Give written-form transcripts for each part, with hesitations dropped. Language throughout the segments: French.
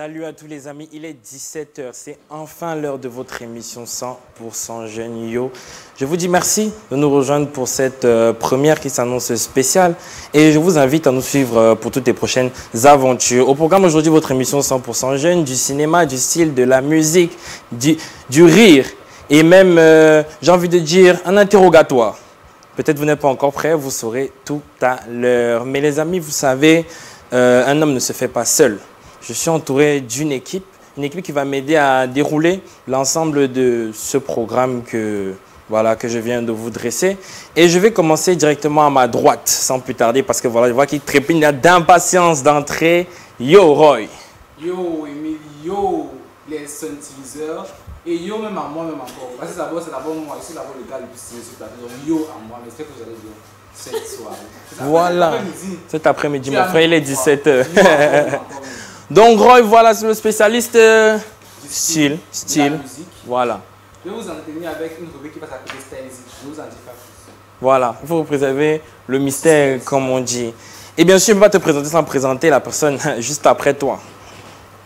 Salut à tous les amis, il est 17 h, c'est enfin l'heure de votre émission 100% Jeunes Yo. Je vous dis merci de nous rejoindre pour cette première qui s'annonce spéciale et je vous invite à nous suivre pour toutes les prochaines aventures. Au programme aujourd'hui, votre émission 100% Jeunes, du cinéma, du style, de la musique, du rire et même, j'ai envie de dire, un interrogatoire. Peut-être vous n'êtes pas encore prêts, vous saurez tout à l'heure. Mais les amis, vous savez, un homme ne se fait pas seul. Je suis entouré d'une équipe qui va m'aider à dérouler l'ensemble de ce programme que je viens de vous dresser. Et je vais commencer directement à ma droite, sans plus tarder, parce que voilà, je vois qu'il trépigne d'impatience d'entrer. Yo, Roy. Yo, Emile, yo, les subdiviseurs. Et yo, même à moi-même encore. Parce que c'est d'abord moi, je suis d'abord le gars le plus stylé sur le plateau. Donc yo à moi, mais j'espère que vous allez bien cette soirée. Voilà, cet après-midi, mon frère, il est 17 h. Donc, Roy, voilà, c'est le spécialiste style. Voilà. Je vais vous entretenir avec une rubrique qui va s'appeler Stylistique. Je vais vous en dire pas plus. Voilà, il faut préserver le mystère, comme on dit. Et bien sûr, je ne vais pas te présenter sans présenter la personne juste après toi.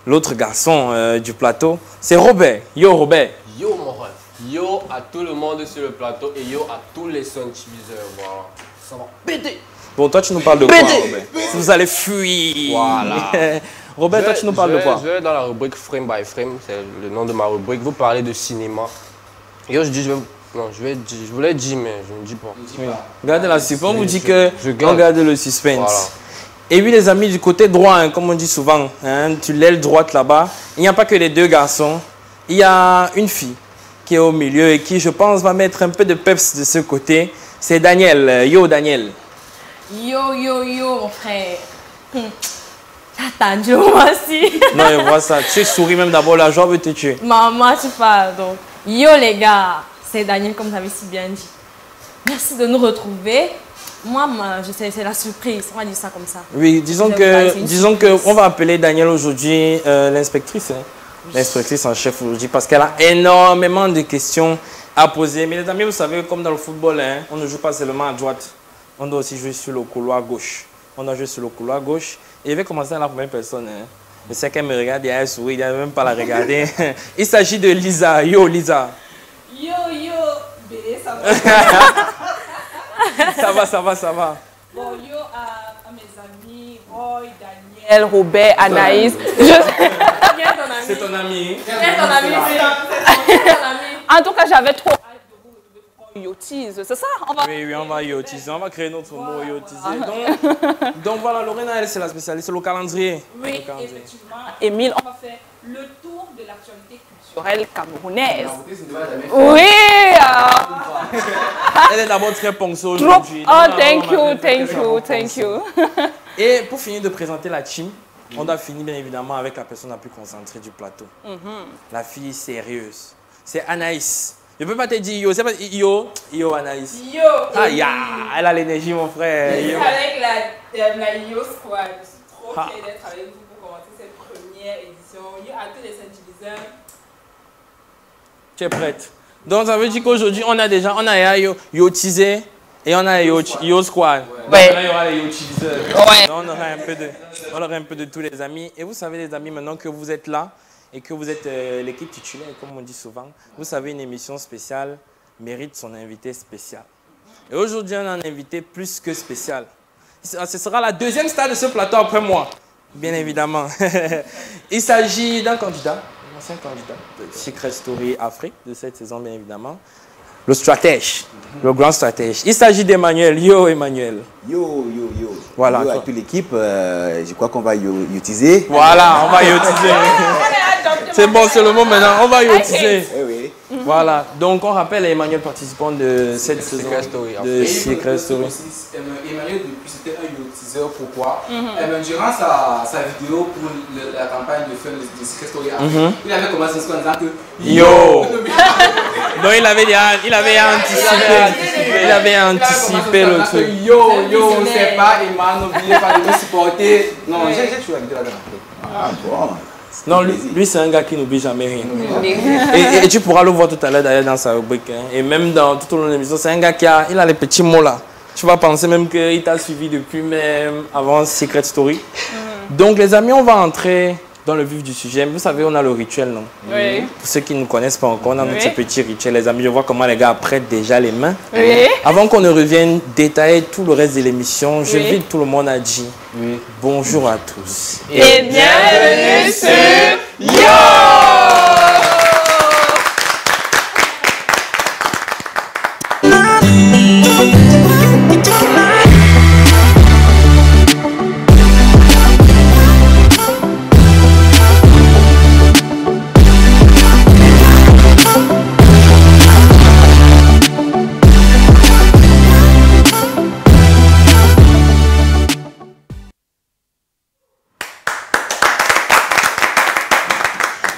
L'autre garçon du plateau, c'est Robert. Yo, Robert. Yo, mon ref. Yo à tout le monde sur le plateau et yo à tous les subdiviseurs. Voilà. Ça va péter. Bon, toi, tu nous parles de quoi, Robert? Vous allez fuir. Voilà. Robert, toi, tu nous parles de quoi? Je vais dans la rubrique Frame by Frame, c'est le nom de ma rubrique. Vous parlez de cinéma. Yo, je voulais dire, mais je ne dis pas. Oui. Regardez la suspense, on vous dit que on garde le suspense. Voilà. Et oui, les amis, du côté droit, hein, comme on dit souvent, hein, tu l'aile droite là-bas, il n'y a pas que les deux garçons. Il y a une fille qui est au milieu et qui, je pense, va mettre un peu de peps de ce côté. C'est Daniel. Yo, Daniel. Yo, yo, yo, mon frère. T'as attendu, moi aussi. Non, je vois ça. Tu souris même d'abord, la joie veut te tuer. Maman, tu parles donc. Yo, les gars, c'est Daniel, comme tu avais si bien dit. Merci de nous retrouver. Moi, je sais, c'est la surprise. On va dire ça comme ça. Oui, disons que on va appeler Daniel aujourd'hui l'inspectrice. Hein. L'inspectrice en chef aujourd'hui parce qu'elle a énormément de questions à poser. Mais les amis, vous savez, comme dans le football, hein, on ne joue pas seulement à droite. On doit aussi jouer sur le couloir gauche. On doit jouer sur le couloir gauche. Et je vais commencer à la première personne. Hein. Je sais qu'elle me regarde et elle sourit, il ne même pas la regarder. Il s'agit de Lisa. Yo, Lisa. Yo, yo, bébé, ça va. Ça va. Bon, yo à mes amis, Roy, Daniel, Robert, Anaïs. C'est ton ami. C'est ton ami. En tout cas, j'avais trop hâte de vous retrouver pour Yotise. C'est ça? Oui, on va yotiser. On va créer notre mot yotiser. Donc voilà, Lorena, elle, c'est la spécialiste, c'est le calendrier. Oui, effectivement. Émile, on va faire le tour de l'actualité culturelle camerounaise. Oui! Elle est d'abord très ponctuelle aujourd'hui. Oh, thank you. Et pour finir de présenter la team, on doit finir bien évidemment avec la personne la plus concentrée du plateau. La fille sérieuse. C'est Anaïs. Je ne peux pas te dire yo, c'est pas yo Anaïs. Yo! Ah, elle a l'énergie, mon frère. Yo. Avec la Yo Squad. Je suis trop fière d'être avec vous pour commencer cette première édition. Yo à tous les synthétiseurs. Tu es prête? Donc ça veut dire qu'aujourd'hui, on a yotisé et on a yo squad. Ouais. Donc là, il y aura les yotiseurs. Ouais. On aura un peu de tous les amis. Et vous savez, les amis, maintenant que vous êtes là et que vous êtes l'équipe titulaire, comme on dit souvent, vous savez, une émission spéciale mérite son invité spécial. Et aujourd'hui, on a un invité plus que spécial. Ce sera la deuxième star de ce plateau après moi, bien évidemment. Il s'agit d'un candidat. C'est un candidat de Secret Story Afrique de cette saison, bien évidemment. Le stratège, le grand stratège. Il s'agit d'Emmanuel. Yo, Emmanuel. Yo. Voilà. Yo à toute l'équipe, je crois qu'on va yotiser. Voilà, on va yotiser. C'est bon, c'est le mot maintenant. On va yotiser. Oui. Voilà. Donc, on rappelle à Emmanuel participant de cette saison de Secret Story. Emmanuel, depuis, c'était un yotiseur. Pourquoi? Durant sa vidéo pour la campagne de film de Secret Story, il avait commencé en disant que yo. Donc, il avait anticipé le truc. Yo, c'est pas Emmanuel, n'oubliez pas de me supporter. Non, j'ai toujours habité là-dedans. Ah bon. Non, lui c'est un gars qui n'oublie jamais rien. Et tu pourras le voir tout à l'heure d'ailleurs dans sa rubrique. Hein. Et même tout au long de l'émission, c'est un gars qui a les petits mots là. Tu vas penser même qu'il t'a suivi depuis même avant Secret Story. Donc les amis, on va entrer dans le vif du sujet. Vous savez, on a le rituel, non? Oui. Pour ceux qui ne connaissent pas encore, on a Oui. notre petit rituel, les amis. Je vois comment les gars prêtent déjà les mains. Oui. Avant qu'on ne revienne détailler tout le reste de l'émission, j'invite tout le monde à dire bonjour à tous. Et bienvenue sur Yo!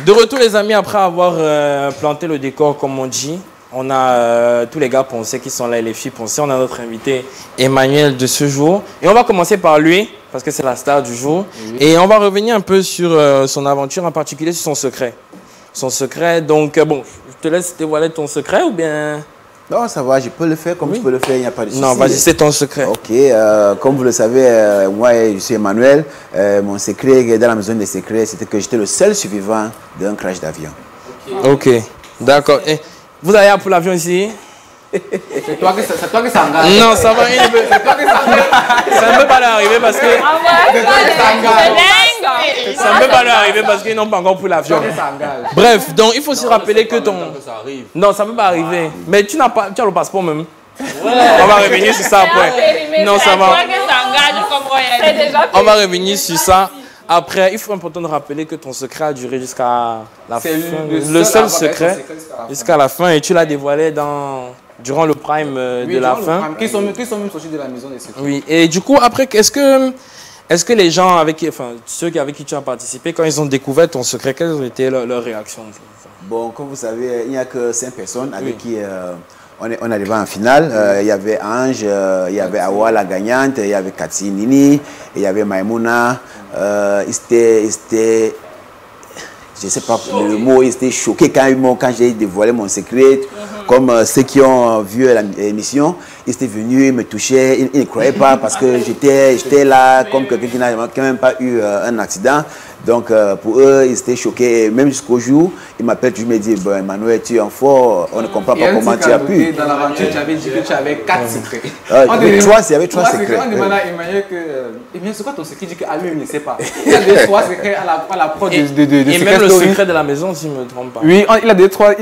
De retour les amis, après avoir planté le décor comme on dit, on a tous les gars pensés qui sont là et les filles pensées. On a notre invité Emmanuel de ce jour. Et on va commencer par lui, parce que c'est la star du jour. Et on va revenir un peu sur son aventure, en particulier sur son secret. Son secret, donc bon, je te laisse dévoiler ton secret ou bien... Non, ça va, je peux le faire comme je peux le faire, il n'y a pas de souci. Non, vas-y, c'est ton secret. Ok, comme vous le savez, moi je suis Emmanuel. Mon secret dans la maison des secrets, c'était que j'étais le seul survivant d'un crash d'avion. Ok, d'accord. Et vous allez pour l'avion ici? C'est toi qui ça engage. Non, ça va, ça ne peut pas leur arriver parce que... Ça ne peut pas leur arriver parce qu'ils n'ont pas encore pris l'avion. Bref, donc il faut se rappeler que ton... Non, ça ne peut pas arriver. Mais tu n'as pas... Tu as le passeport même. On va revenir sur ça après. Non, ça va. On va revenir sur ça. Après, il faut important de rappeler que ton secret a duré jusqu'à la fin. Le seul secret jusqu'à la fin. Et tu l'as dévoilé durant le prime de la fin. Qui sont même sortis de la maison des secrets. Oui, et du coup, après, est-ce que les gens ceux avec qui tu as participé, quand ils ont découvert ton secret, quelles ont été leurs réactions? Bon, comme vous savez, il n'y a que 5 personnes avec qui on est arrivé en finale. Il y avait Ange, il y avait Awa la gagnante, il y avait Cathy Nini, il y avait Maïmouna. Je ne sais pas le mot, ils étaient choqués quand j'ai dévoilé mon secret. Comme ceux qui ont vu l'émission, ils étaient venus me toucher, ils ne croyaient pas parce que j'étais là comme quelqu'un qui n'a quand même pas eu un accident. Donc pour eux, ils étaient choqués. Même jusqu'au jour, ils m'appellent, je me dis, bon, Emmanuel, tu es en fort, on ne comprend pas comment tu as pu. Dans l'aventure, tu avais dit que tu avais 4 secrets. Il y avait 3 secrets. On demande à Emmanuel c'est quoi ton secret? Il dit que lui, il ne sait pas. Il a des 3 secrets à la prod de et même le secret de la maison, si je ne me trompe pas. Oui, il a des 3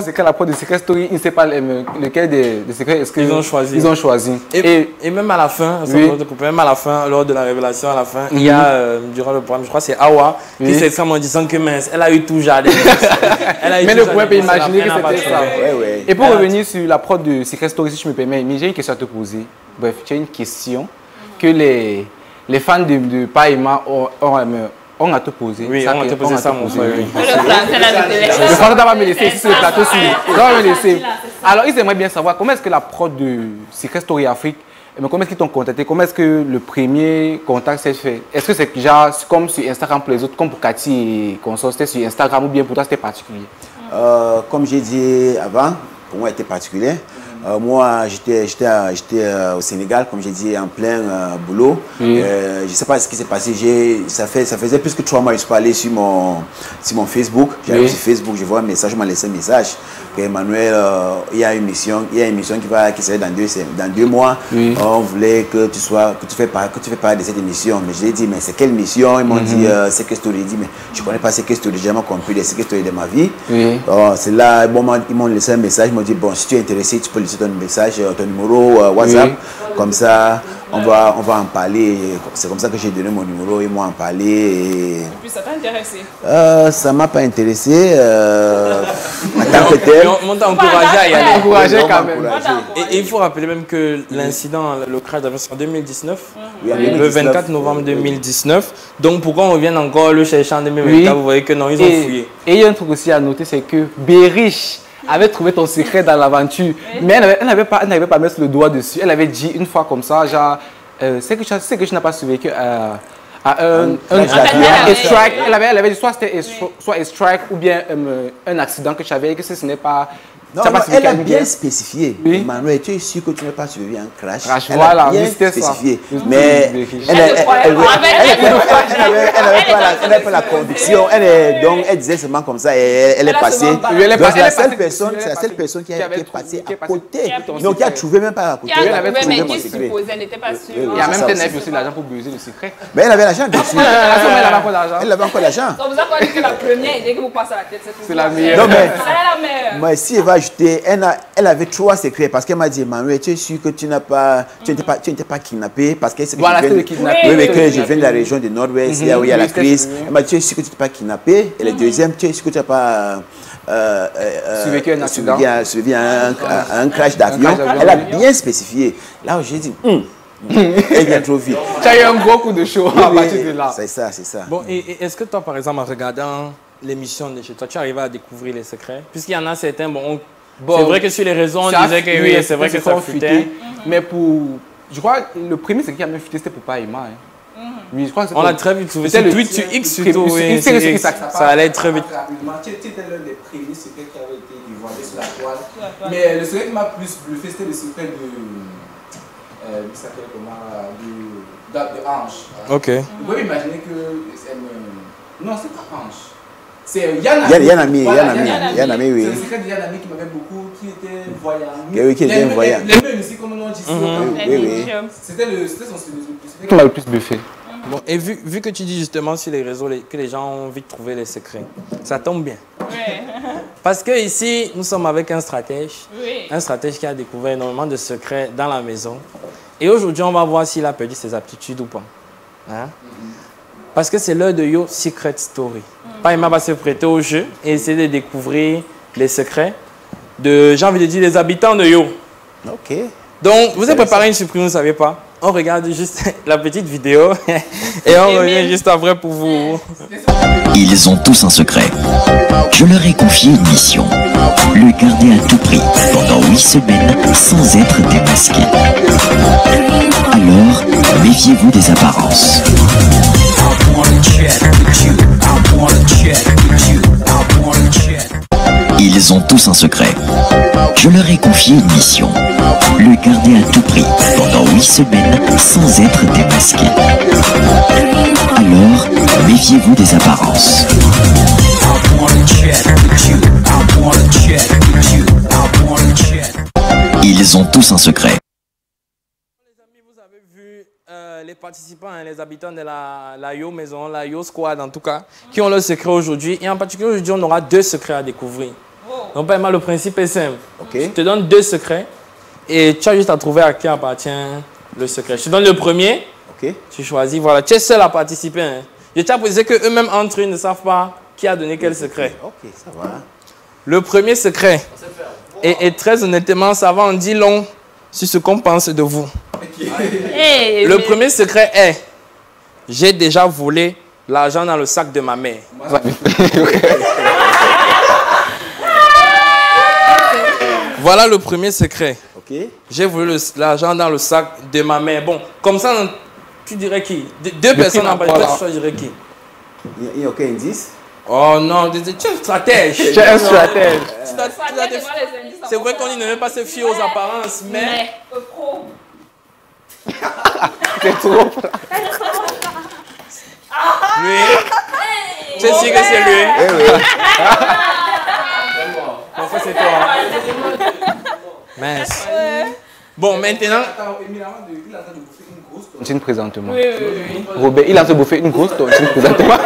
secrets à la prod de Secret Story. Il ne sait pas lequel des secrets est-ce qu'ils ont choisi. Et même à la fin, même à la fin, lors de la révélation à la fin, il y a, durant le programme, je crois que c'est Awa, qui s'exprime en disant que mince, elle a eu tout jardin. Mais le point peut imaginer que c'était ça. Et pour Ouais. revenir sur la prod de Secret Story, si je me permets, j'ai une question à te poser. Bref, tu as une question que les fans de Païma ont à te poser. Oui, on va te poser ça, mon frère. Le français va me laisser ici sur le plateau. Me laisser. Alors, ils aimeraient bien savoir comment est-ce que la prod de Secret Story Afrique, comment est-ce qu'ils t'ont contacté? Comment est-ce que le premier contact s'est fait? Est-ce que c'est genre comme sur Instagram pour les autres, comme pour Cathy et consorts, c'était sur Instagram ou bien pour toi c'était particulier? Comme j'ai dit avant, pour moi, c'était particulier. Moi, j'étais au Sénégal, comme j'ai dit, en plein boulot. Je ne sais pas ce qui s'est passé. Ça faisait plus que 3 mois que je suis pas allé sur mon Facebook. J'allais sur Facebook, je vois un message, je m'en laissé un message. Emmanuel, il y a une émission qui serait dans 2 mois. On voulait que tu fais part de cette émission. Mais je lui ai dit, mais c'est quelle émission? Ils m'ont dit, c'est que Story. J'ai dit, mais je ne connais pas c'est que Story. J'ai jamais compris les que Story de ma vie. C'est là, bon, ils m'ont laissé un message. Ils m'ont dit, bon, si tu es intéressé, tu peux laisser ton message, ton numéro WhatsApp. Comme ça, on va en parler. C'est comme ça que j'ai donné mon numéro. Ils m'ont en parlé. Et puis ça t'a intéressé? Ça ne m'a pas intéressé. En tant que tel. On t'a encouragé à y aller. Encouragé quand même. Et il faut rappeler même que l'incident, le crash d'avion, c'est en 2019. Oui, en Le 2019. 24 novembre 2019. Donc pourquoi on vient encore le chercher en 2024? Vous voyez que non, ils ont fouillé. Et il y a un truc aussi à noter, c'est que Bérich avait trouvé ton secret dans l'aventure. Mais elle n'avait pas à mettre le doigt dessus. Elle avait dit une fois comme ça, genre, c'est que je n'ai pas survécu à un strike. Elle avait dit soit c'était soit un strike ou bien un accident que tu avais et que ce n'est pas Non, Ça non, passe elle a week-end, bien bien. spécifié. Oui. Manuel, tu es sûr que tu n'as pas survécu à un crash. Crash, Elle voilà, a bien oui, c'était ça. spécifié. Oui, Mais oui, oui. elle n'avait pas la conviction. Donc, elle disait seulement comme ça. Et elle est passée. Oui, elle est Donc, passée, c'est la elle est seule passée. personne, Elle est c'est la seule passée. personne qui Qui avait est passée qui est à passée. côté. Qui a pris Donc, qui a secret. trouvé même pas à côté. Qui Elle avait avait trouvé mais mon qui secret. supposait, elle n'était pas sûre. Oui, Il y a c'est même ça Tenef aussi. aussi l'argent pour briser le secret. Mais elle avait l'argent dessus. Elle avait encore l'argent. Elle avait encore l'argent. Donc, vous avez dit que la première idée que vous passez à la tête, C'est la meilleure. Non, mais C'est la meilleure. moi, si elle va ajouter, elle avait 3 secrets parce qu'elle m'a dit, Emmanuel, tu es sûr que tu n'étais pas kidnappé parce qu'elle sait que Voilà, je c'est viens le kidnapping. oui, mais que C'est le je viens de la région du Nord-Ouest, là où il y a la Oui, crise. c'est- Elle m'a dit, tu es sûr que tu n'es pas kidnappé. Et le deuxième, tu es sûr que tu n'as pas Survécu à un accident. survécu à un crash d'avion. crash d'avion, Elle a oui. bien spécifié. Là où j'ai dit, elle vient trop vite. Tu as eu un gros coup de chaud à partir de là. C'est ça, c'est ça. Bon, et est-ce que toi, par exemple, en regardant l'émission de chez toi, tu arrives à découvrir les secrets? Puisqu'il y en a certains, bon, c'est vrai que sur les réseaux, on Ça disait que oui, oui, c'est vrai que ça fuitait. Mais pour. Je crois que le premier secret qui a même fuité, c'était pour Païma. Oui, je crois que On l'a très vite trouvé. C'était Sur le Tweet, sur X le- surtout, sur oui. X, sur sur X. X, Ça allait très vite. Rapidement, tu étais l'un des premiers secrets qui avait été dévoilé sur la toile. Mais le secret qui m'a plus bluffé, c'était le secret de. Il s'appelle comment de Ange. Ok. Vous pouvez imaginer que. Non, c'est pas Ange. C'est Yann Yanami, oui. C'est le secret de Yanami qui m'avait beaucoup, qui était voyant. Oui, qui était voyant. Les mêmes ici, comme on dit ici. Oui. C'était son secret qui m'a le plus bluffé. Bon, et vu que tu dis justement sur les réseaux que les gens ont envie de trouver les secrets, ça tombe bien. Oui. Parce que ici, nous sommes avec un stratège. Oui. Un stratège qui a découvert énormément de secrets dans la maison. Et aujourd'hui, on va voir s'il a perdu ses aptitudes ou pas. Hein? Parce que c'est l'heure de Yo Secret Story. Païma va se prêter au jeu et essayer de découvrir les secrets de, j'ai envie de dire, les habitants de Yo. Ok. Donc, vous avez préparé une surprise, vous ne savez pas. On regarde juste la petite vidéo et on revient juste après pour vous. Ils ont tous un secret. Je leur ai confié une mission. Le garder à tout prix pendant 8 semaines sans être démasqué. Alors, méfiez-vous des apparences. Ils ont tous un secret. Je leur ai confié une mission. Le garder à tout prix pendant 8 semaines sans être démasqué. Alors, méfiez-vous des apparences. Ils ont tous un secret. Les amis, vous avez vu les participants, hein, les habitants de la Yo Maison, la Yo Squad en tout cas, qui ont leur secret aujourd'hui. Et en particulier aujourd'hui, on aura 2 secrets à découvrir. Donc, Païma, le principe est simple. Ok. Je te donne 2 secrets et tu as juste à trouver à qui appartient le secret. Je te donne le premier, Ok. tu choisis, voilà, tu es seul à participer. Hein. Je tiens à préciser qu'eux-mêmes entre eux ne savent pas qui a donné quel secret. Ok, ça va. Le premier secret, et très honnêtement, ça va en dire long sur ce qu'on pense de vous. Hey, Le premier secret est, j'ai déjà volé l'argent dans le sac de ma mère. Voilà le premier secret. Ok. J'ai volé l'argent dans le sac de ma mère. Bon, comme ça, tu dirais qui? Deux personnes en particulier, tu choisirais qui? Il y a aucun indice? Oh non, tu es un stratège. Tu es un stratège. C'est vrai qu'on ne veut pas se fier aux apparences, mais... C'est trop. Lui, tu es sûr que c'est lui? Oui, oui. En fait, c'est toi. Mince. Bon, maintenant... Il est en train de bouffer une grosse tontine présentement. Robert, il est en train de bouffer une grosse tontine présentement.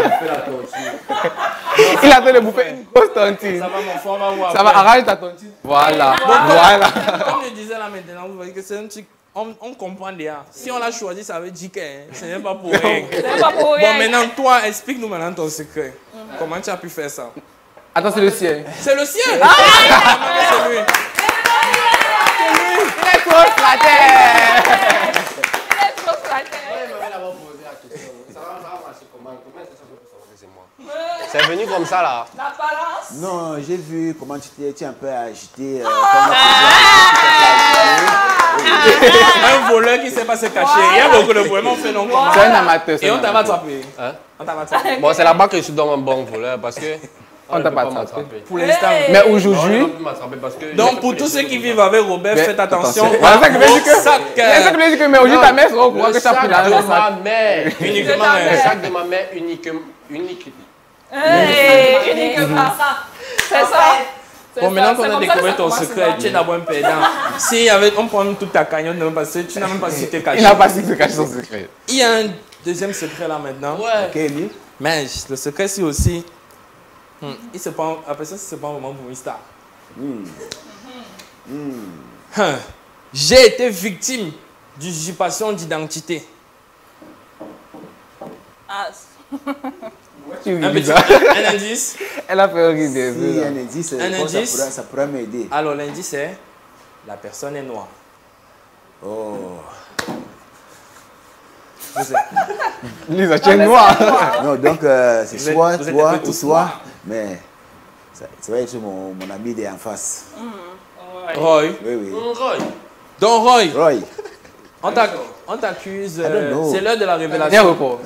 Il est en train de bouffer une grosse tontine. Ça va, mon frère, on va voir. Ça va, arrache ta tontine. Voilà. Voilà. Comme je disais là maintenant, vous voyez que c'est un truc... On comprend déjà. Si on l'a choisi, ça veut dire que ce n'est pas pour rien. Bon, maintenant, toi, explique-nous maintenant ton secret. Comment tu as pu faire ça? Attends, c'est le sien. C'est le sien! C'est lui! Il est trop stratège. C'est venu comme ça là. Non, j'ai vu comment tu es un peu agité. Un voleur qui ne sait pas se cacher. Il y a beaucoup de voleurs, on fait non comment. C'est un amateur. Et on t'avait attrapé. Hein? On t'avait attrapé. Bon, c'est là-bas que je suis dans un bon voleur parce que On ne t'a pas attrapé. Pour l'instant. Mais aujourd'hui... Donc, pour tous ceux qui vivent avec Robert, faites attention. Voilà, c'est ça que je veux dire que... Sac, C'est ça que je veux dire que... Mais aujourd'hui, ta mère sera au courant que tu as pris de l'argent. ma mère. Uniquement. Le sac de ma mère uniquement. Uniquement. C'est ça. Bon, maintenant qu'on a découvert ton secret, tu es d'abord un perdant. Si on prend toute ta cagnotte, tu n'as même pas su te cacher. Il n'a pas su se cacher son secret. Il y a un deuxième secret là maintenant. Ok, lui. Mais le secret, c'est aussi. Il se prend. Après ça, c'est pas un moment pour une star. J'ai été victime d'usurpation d'identité. Un indice. Elle a fait rire des Si yeux. un indice, Un bon, indice. ça pourra m'aider. Alors, l'indice est la personne est noire. Oh. Lisa, tu es noire. Non, donc c'est Vous êtes- soit vous êtes toi un peu ou tous toi, noirs. mais ça va être mon ami d'en face. Roy. Oui, oui. Donc, Roy, Roy, on t'accuse. don't know. C'est l'heure de la Viens révélation. repos.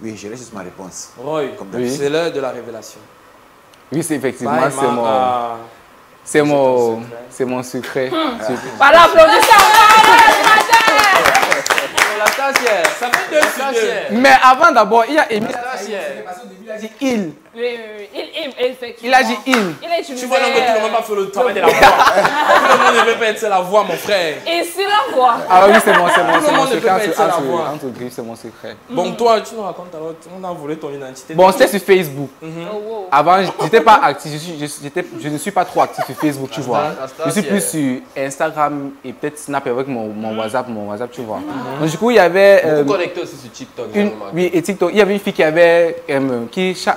oui, je laisse juste ma réponse. Roy, Comme d'habitude. c'est l'heure de la révélation. Oui, c'est effectivement, Bye, c'est mon... ma- C'est mon secret. Par l'applaudissement. La tassière. Ça fait 2 sur 2. Mais avant d'abord, il y a Émile. Il a dit il. Oui. Effectivement. Il a dit il. Il a utilisé. Tu vois donc que tout le monde va faire le travail de la voix. Tout le monde ne veut pas être la voix, mon frère. Ici la voix. Ah oui, c'est mon le monde ne peut secret. pas être seul à voir. Entre griffes, c'est mon secret. Bon, toi, tu nous racontes alors, on a volé ton identité. Bon, c'était sur Facebook. Oh, wow. Avant, j'étais pas actif. Je ne suis pas trop actif sur Facebook, tu vois. Je suis plus sur Instagram et peut-être Snap avec mon WhatsApp, tu vois. Donc du coup, il y avait Vous connectez aussi sur TikTok. oui, et TikTok. Il y avait une fille qui avait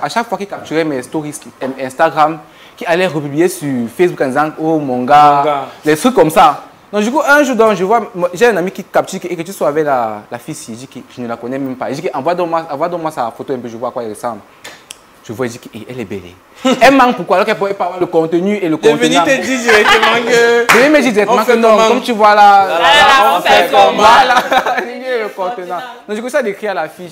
à chaque fois qu'il capturait mes stories Instagram, qui allait republier sur Facebook en disant oh mon gars, des trucs comme ça. Donc du coup, un jour, donc, je vois, j'ai un ami qui capture et que tu sois avec la fille, il dit que je ne la connais même pas. Il dit envoie-moi sa photo un peu, je vois à quoi elle ressemble. Je vois, il dit qu'elle est belle. Elle manque pourquoi? Alors qu'elle pourrait pas avoir le contenu et le contenu. Devenu te dire directement que. Je vais me dire directement que non, comme tu vois là. On fait comment? Voilà, le contenant. Donc du coup, ça décrit à la fille,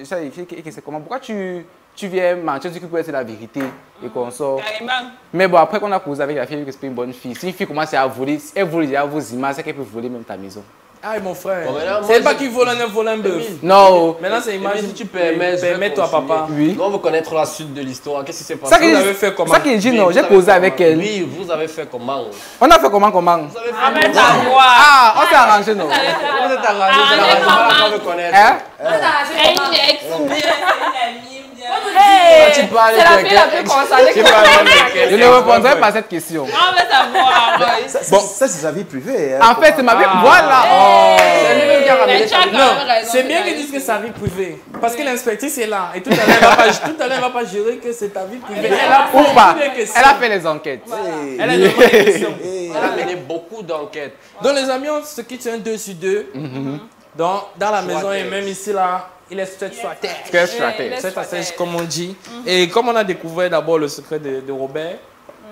ça écrit que c'est comment? Pourquoi tu viens mentir, tu dis que peut être la vérité et qu'on sort. Carrément. Mais bon, après qu'on a causé avec la fille, que c'est pas une bonne fille. Si une fille commence à voler, elle vole déjà vos images, c'est qu'elle peut voler même ta maison. Ah, mon frère. Bon, maintenant, C'est moi, pas qu'il vole un œuf, vole un bœuf. Non. Maintenant, c'est imagine. Si tu permets, toi, papa. Oui. Nous, on veut connaître la suite de l'histoire. Qu'est-ce qui s'est passé? Ça Vous avez fait comment? ça qu'il dit, Oui, non, vous j'ai avez causé fait avec comment? elle. Oui, vous avez fait comment? On a fait comment? Vous avez fait Avec comment? ta voix. Ah, on s'est arrangé, non? Vous êtes arrangé, c'est la raison pour laquelle on veut connaître. Hein? Hey, Tu parles c'est la avec fille la plus concernée. Tu parles avec Je ne répondrai pas à cette question. On veut savoir. Ça, c'est sa vie privée. hein. En fait, c'est ma vie. Voilà. Oh. C'est lui-même qui a ramené Mais tu as ça. quand même Non, raison, c'est bien c'est qu'ils la disent vie. que c'est sa vie privée. Parce que l'inspectrice est là. Et tout à l'heure, elle va pas gérer que c'est ta vie privée. Elle a Ou pas. posé des questions. Elle a fait les enquêtes. Hey. Elle a demandé des questions. Elle a mené beaucoup d'enquêtes. Donc les amis, on se quitte un 2 sur 2. Donc dans la maison et même ici là, il est stretch sur la terre. C'est assez comme on dit. Et comme on a découvert d'abord le secret de Robert,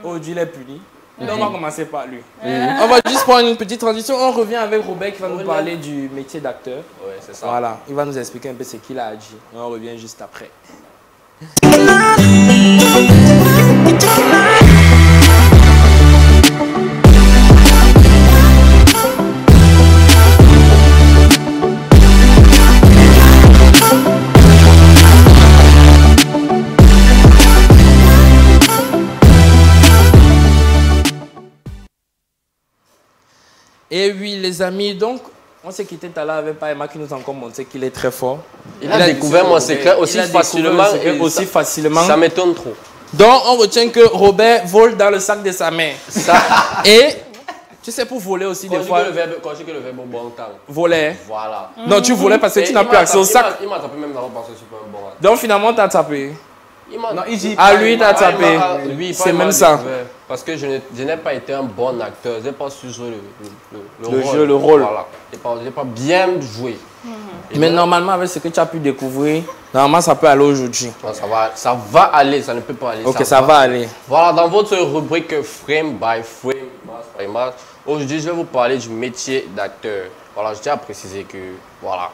aujourd'hui il est puni. Donc on va commencer par lui. On va juste prendre une petite transition. On revient avec Robert qui va nous parler du métier d'acteur. Ouais, c'est ça. Voilà, il va nous expliquer un peu ce qu'il a à dire. On revient juste après. Et oui, les amis, donc, on s'est quitté tout à l'heure avec Paema qui nous a encore montré qu'il est très fort. Il a découvert mon secret aussi Il a découvert facilement. le secret aussi facilement. Ça m'étonne trop. Donc, on retient que Robert vole dans le sac de sa mère. Ça, Et, tu sais, pour voler aussi, des fois, conjuguer le verbe au bon temps. voler. Voilà. Non, tu volais parce que Et tu n'as il plus m'a accès au tapé- sac. Il m'a tapé même d'abord parce que je suis pas un bon acteur. Donc, finalement, t'as tapé. Non, il dit. Ah, lui, t'as tapé. C'est même ça. Parce que je n'ai pas été un bon acteur. Je n'ai pas su jouer Le jeu, le rôle. Voilà. Je n'ai pas bien joué. Et Mais donc, normalement, avec ce que tu as pu découvrir, normalement, ça peut aller aujourd'hui. non, ça va aller, ça ne peut pas aller. Ok, ça va aller. Voilà, dans votre rubrique Frame by Frame, Image by Image, aujourd'hui, je vais vous parler du métier d'acteur. Voilà, je tiens à préciser que, voilà,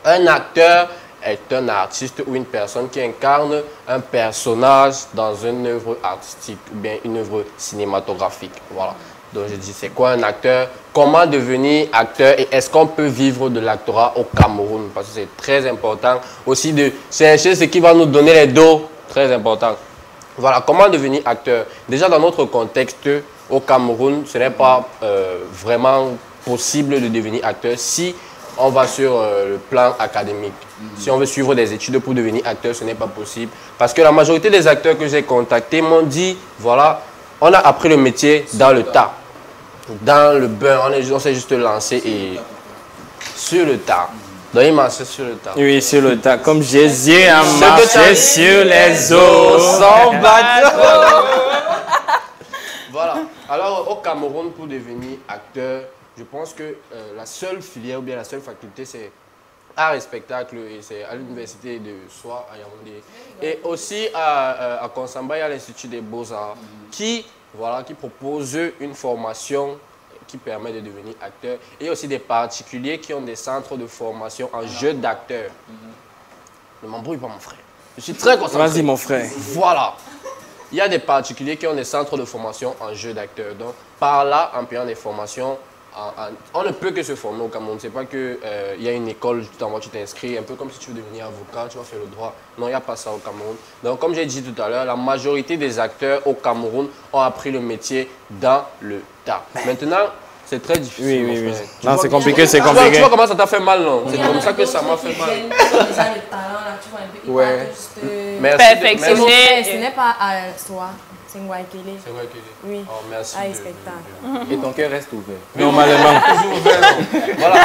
un acteur est un artiste ou une personne qui incarne un personnage dans une œuvre artistique ou bien une œuvre cinématographique. Voilà. Donc je dis, c'est quoi un acteur? Comment devenir acteur et est-ce qu'on peut vivre de l'actorat au Cameroun? Parce que c'est très important aussi de chercher ce qui va nous donner les dos. Très important. Voilà, comment devenir acteur? Déjà dans notre contexte au Cameroun, ce n'est pas vraiment possible de devenir acteur si on va sur le plan académique. Si on veut suivre des études pour devenir acteur, ce n'est pas possible. Parce que la majorité des acteurs que j'ai contactés m'ont dit, voilà, on a appris le métier dans le tas. Dans le bain, on s'est juste lancé et sur le tas. Donc il marchait sur le tas. Oui, sur le tas. Comme Jésus a marché sur les eaux. Sans bateau. Voilà. Alors au Cameroun, pour devenir acteur, je pense que la seule filière ou bien la seule faculté, c'est art et spectacle, et c'est à l'université de Soie à Yaoundé. Et aussi à Konsamba, il y a l'Institut des Beaux-Arts qui propose une formation qui permet de devenir acteur. Et il y a aussi des particuliers qui ont des centres de formation en jeu d'acteur. Ne m'embrouille pas, mon frère. Je suis très concentré. Vas-y, mon frère. Voilà. Il y a des particuliers qui ont des centres de formation en jeu d'acteur. Donc, par là, en payant des formations, on ne peut que se former au Cameroun. C'est pas qu'il y a une école, tu t'inscris, un peu comme si tu veux devenir avocat, tu vas faire le droit. Non, il n'y a pas ça au Cameroun. Donc, comme j'ai dit tout à l'heure, la majorité des acteurs au Cameroun ont appris le métier dans le tas. Maintenant, c'est très difficile. Oui. Non, c'est compliqué, c'est compliqué. Tu vois comment ça t'a fait mal, non? C'est comme ça que ça m'a fait mal. Déjà le talent, là, tu vois un peu. Ouais. Merci. Perfectionner. Ce n'est pas à soi, c'est Ngwaikele. C'est vrai que Oui. Oh, merci. Ah, spectacle. Et ton cœur reste ouvert. Normalement. Toujours ouvert, non? Voilà.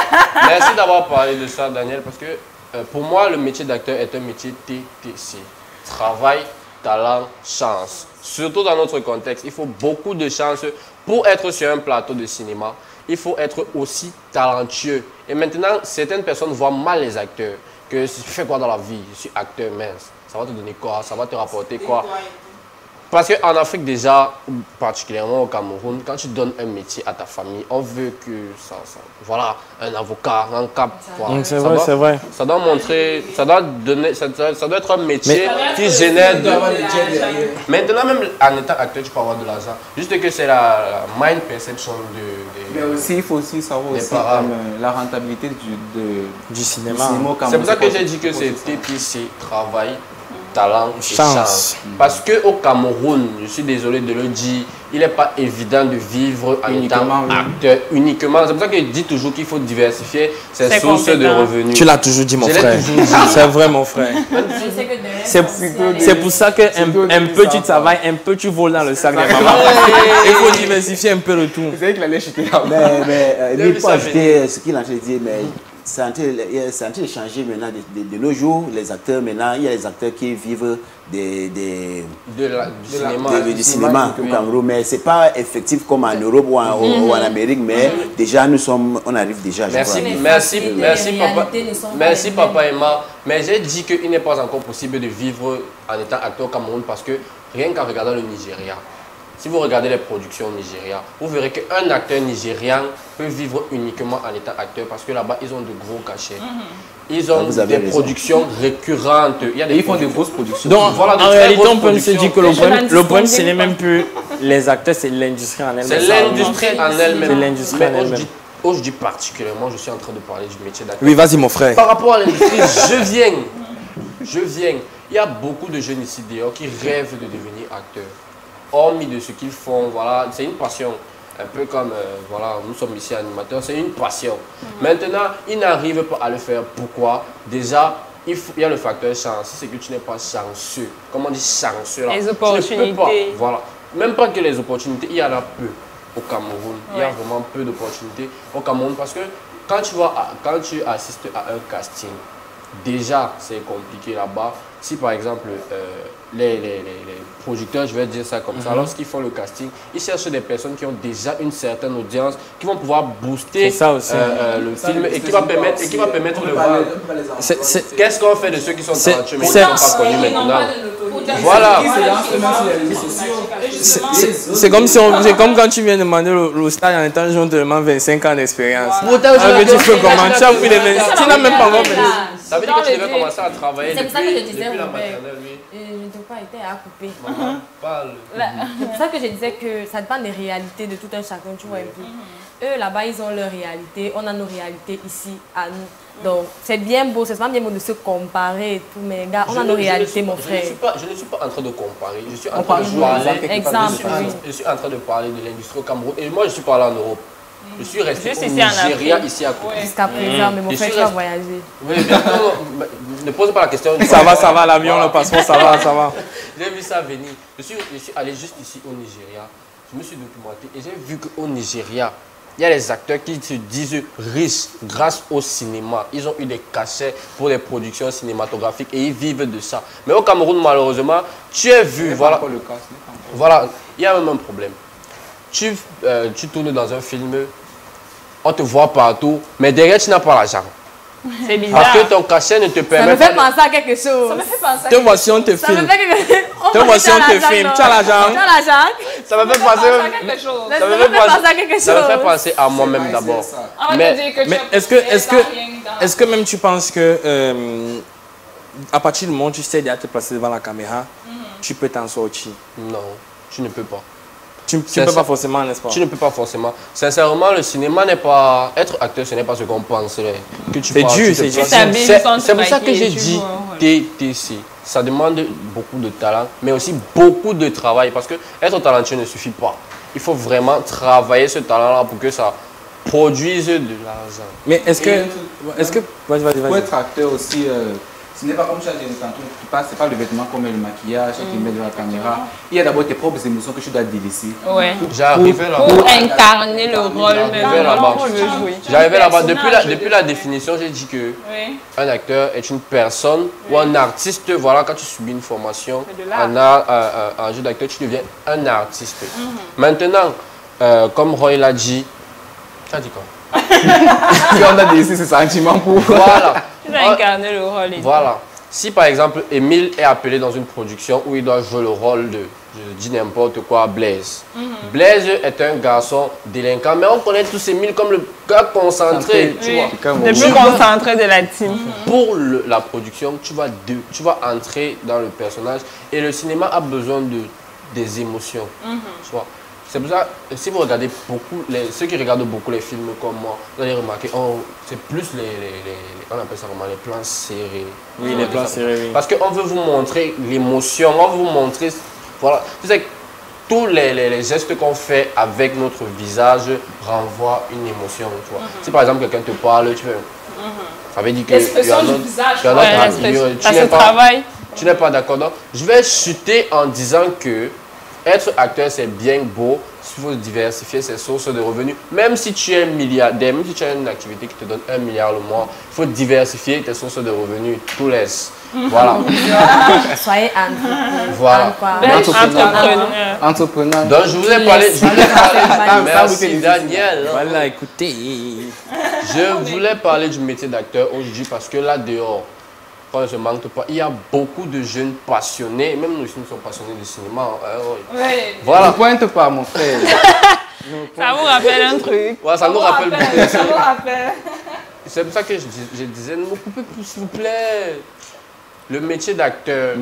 Merci d'avoir parlé de ça, Daniel, parce que pour moi, le métier d'acteur est un métier TTC. Travail, talent, chance. Surtout dans notre contexte, il faut beaucoup de chance pour être sur un plateau de cinéma. Il faut être aussi talentueux. Et maintenant, certaines personnes voient mal les acteurs. Que tu fais quoi dans la vie? Je suis acteur, mince. Ça va te donner quoi? Ça va te rapporter quoi? Parce qu'en Afrique déjà, particulièrement au Cameroun, quand tu donnes un métier à ta famille, on veut que voilà, un avocat, un cap. Voilà. C'est vrai, c'est vrai. Ça doit montrer, ça doit être un métier qui génère de... Maintenant, même en étant acteur, tu peux avoir de l'argent. Juste que c'est la mind perception Mais aussi, il faut aussi savoir aussi, la rentabilité du cinéma au Cameroun. C'est pour ça que j'ai dit que c'est TPC, travail, talent et chance. Parce qu'au Cameroun, je suis désolé de le dire, il n'est pas évident de vivre en étant acteur uniquement. C'est pour ça que je dis toujours qu'il faut diversifier ses sources de revenus. Tu l'as toujours dit, mon frère. C'est vrai, mon frère. C'est pour ça que un peu tu travailles, un peu tu voles dans le sac des mamans. Il faut diversifier un peu le tout. Vous savez qu'il allait chuter là. Mais pour ajouter ce qu'il a dit, mais c'est en train de changer maintenant de nos jours. Les acteurs, maintenant, il y a les acteurs qui vivent du cinéma au Cameroun, mais ce n'est pas effectif comme en Europe ou en Amérique, mais déjà on arrive déjà. Merci papa et maman. Mais j'ai dit qu'il n'est pas encore possible de vivre en étant acteur au Cameroun parce que rien qu'en regardant le Nigeria, si vous regardez les productions au Nigeria, vous verrez qu'un acteur nigérian peut vivre uniquement en étant acteur parce que là-bas, ils ont de gros cachets. Ils ont des productions récurrentes. Ils font de grosses productions. Donc, voilà, en réalité, on peut se dire que le problème, ce n'est même plus les acteurs, c'est l'industrie en elle-même. C'est l'industrie en elle-même. C'est l'industrie en elle-même. Je dis particulièrement, je suis en train de parler du métier d'acteur. Oui, vas-y, mon frère. Par rapport à l'industrie, je viens. Il y a beaucoup de jeunes ici dehors qui rêvent de devenir acteurs. Hormis de ce qu'ils font, voilà, c'est une passion. Un peu comme, voilà, nous sommes ici animateurs, c'est une passion. Maintenant, ils n'arrivent pas à le faire. Pourquoi? Déjà, il y a le facteur chance. C'est que tu n'es pas chanceux. Comment on dit chanceux là? Les opportunités. Voilà. Même pas que les opportunités, il y en a peu au Cameroun. Il y a vraiment peu d'opportunités au Cameroun parce que quand tu assistes à un casting, déjà c'est compliqué là-bas. Si par exemple les producteurs, je vais dire ça comme ça, lorsqu'ils font le casting, ils cherchent des personnes qui ont déjà une certaine audience, qui vont pouvoir booster le film et qui va permettre de voir. Qu'est-ce qu'on fait de ceux qui sont talentueux mais qui ne sont pas connus maintenant? Voilà. C'est comme quand tu viens demander le stage en étant jeune, te demande 25 ans d'expérience. Tu tu fais comment? Tu as pris les 25. Tu n'as même pas encore 25. Ça veut dire que tu devais commencer à travailler C'est pour ça que je disais, depuis la Robert, maternelle, oui. je n'ai pas été à couper. Maman, parle. C'est pour ça que je disais que ça dépend des réalités de tout un chacun, tu vois un peu. Eux, là-bas, ils ont leur réalité, on a nos réalités ici, à nous. Donc, c'est bien beau, c'est pas bien beau de se comparer et tout, mais gars, on a nos réalités, mon frère. Je ne suis pas en train de comparer, je suis en train de parler. Exemple, Je suis en train de parler de l'industrie au Cameroun. Et moi, je suis parlé en Europe. Je suis resté Juste au ici en Nigeria, Afrique. ici à côté. Jusqu'à présent, mais mon frère, tu vas voyager. Oui, mais non, ne pose pas la question. Ça va, l'avion, le passeport, ça va. J'ai vu ça venir. Je suis allé juste ici au Nigeria. Je me suis documenté et j'ai vu qu'au Nigeria, il y a les acteurs qui se disent riches grâce au cinéma. Ils ont eu des cachets pour des productions cinématographiques et ils vivent de ça. Mais au Cameroun, malheureusement, tu es vu. Voilà, voilà, il y a même un problème. Tu tournes dans un film, on te voit partout, mais derrière, tu n'as pas l'argent. C'est bizarre. Parce que ton cachet ne te Ça permet me fait pas penser à quelque chose. Ça me fait penser à Te voici, on te Ça me filme. fait quelque chose. Te voici, on te filme. Tu as l'argent. Tu as l'argent. Ça me fait penser quelque chose. Ça me fait penser à quelque chose. Ça me fait penser à moi-même d'abord. On va Mais- te dire que tu Mais as est-ce que même tu penses que à partir du moment où tu sais déjà te placer devant la caméra, tu peux t'en sortir? Non, tu ne peux pas. Tu ne C'est peux ça. pas forcément, n'est-ce pas? Tu ne peux pas forcément. Sincèrement, le cinéma n'est pas... Être acteur, ce n'est pas ce qu'on penserait. Que tu C'est parles, dur, tu te c'est dur. places. Tu t'habilles C'est sans te c'est pour ça que maquiller, j'ai tu dit joues un rôle. TTC. Ça demande beaucoup de talent, mais aussi beaucoup de travail. Parce que être talentueux ne suffit pas. Il faut vraiment travailler ce talent-là pour que ça produise de l'argent. Mais est-ce que... Vas-y. Pour être acteur aussi, ce n'est pas comme tu as dit tantôt, c'est pas le vêtement comme le maquillage que tu mets devant la caméra. Il y a d'abord tes propres émotions que tu dois délaisser. Ouais. J'arrivais là-bas. Pour incarner le rôle, mais J'arrivais le là-bas. rôle que tu veux jouer. J'arrivais là-bas. Depuis la définition, j'ai dit que Oui. un acteur est une personne ou un artiste. Voilà, quand tu subis une formation C'est de l'art. en art, en jeu d'acteur, tu deviens un artiste. Maintenant, comme Roy l'a dit, tu as dit quoi? Si on a délaissé ce sentiment pour... Voilà. Tu dois incarner le rôle. et Voilà. Si par exemple, Émile est appelé dans une production où il doit jouer le rôle de, je dis n'importe quoi, Blaise. Blaise est un garçon délinquant, mais on connaît tous Émile comme le gars concentré, tu vois. Le plus concentré de la team. Pour la production, tu vas entrer dans le personnage et le cinéma a besoin des émotions. Tu vois. C'est pour ça, si vous regardez beaucoup, ceux qui regardent beaucoup les films comme moi, vous allez remarquer, c'est plus on appelle ça comment, les plans serrés. Oui, les plans serrés, oui. Parce qu'on veut vous montrer l'émotion, on veut vous montrer, voilà. Tu sais, tous les gestes qu'on fait avec notre visage renvoient une émotion, tu vois. Si par exemple quelqu'un te parle, tu veux, ça veut dire que L'expression du visage, tu n'es tu n'es pas d'accord. Donc, je vais chuter en disant que être acteur, c'est bien beau. Il faut diversifier ses sources de revenus. Même si tu es milliardaire, même si tu as une activité qui te donne 1 milliard le mois, il faut diversifier tes sources de revenus. Tout laisse. Voilà. Soyez entrepreneur. Voilà. Entrepreneur. Donc, je vous ai parlé. Merci, Daniel. Voilà, écoutez. Je voulais parler du métier d'acteur aujourd'hui parce que là dehors, quand on ne se manque pas, il y a beaucoup de jeunes passionnés, même nous aussi nous sommes passionnés de cinéma. Voilà. Ne pointe pas, mon frère. Ça vous rappelle un truc. Voilà, ça nous rappelle beaucoup. Ça vous rappelle. C'est pour ça que je disais, ne me coupez plus s'il vous plaît. Le métier d'acteur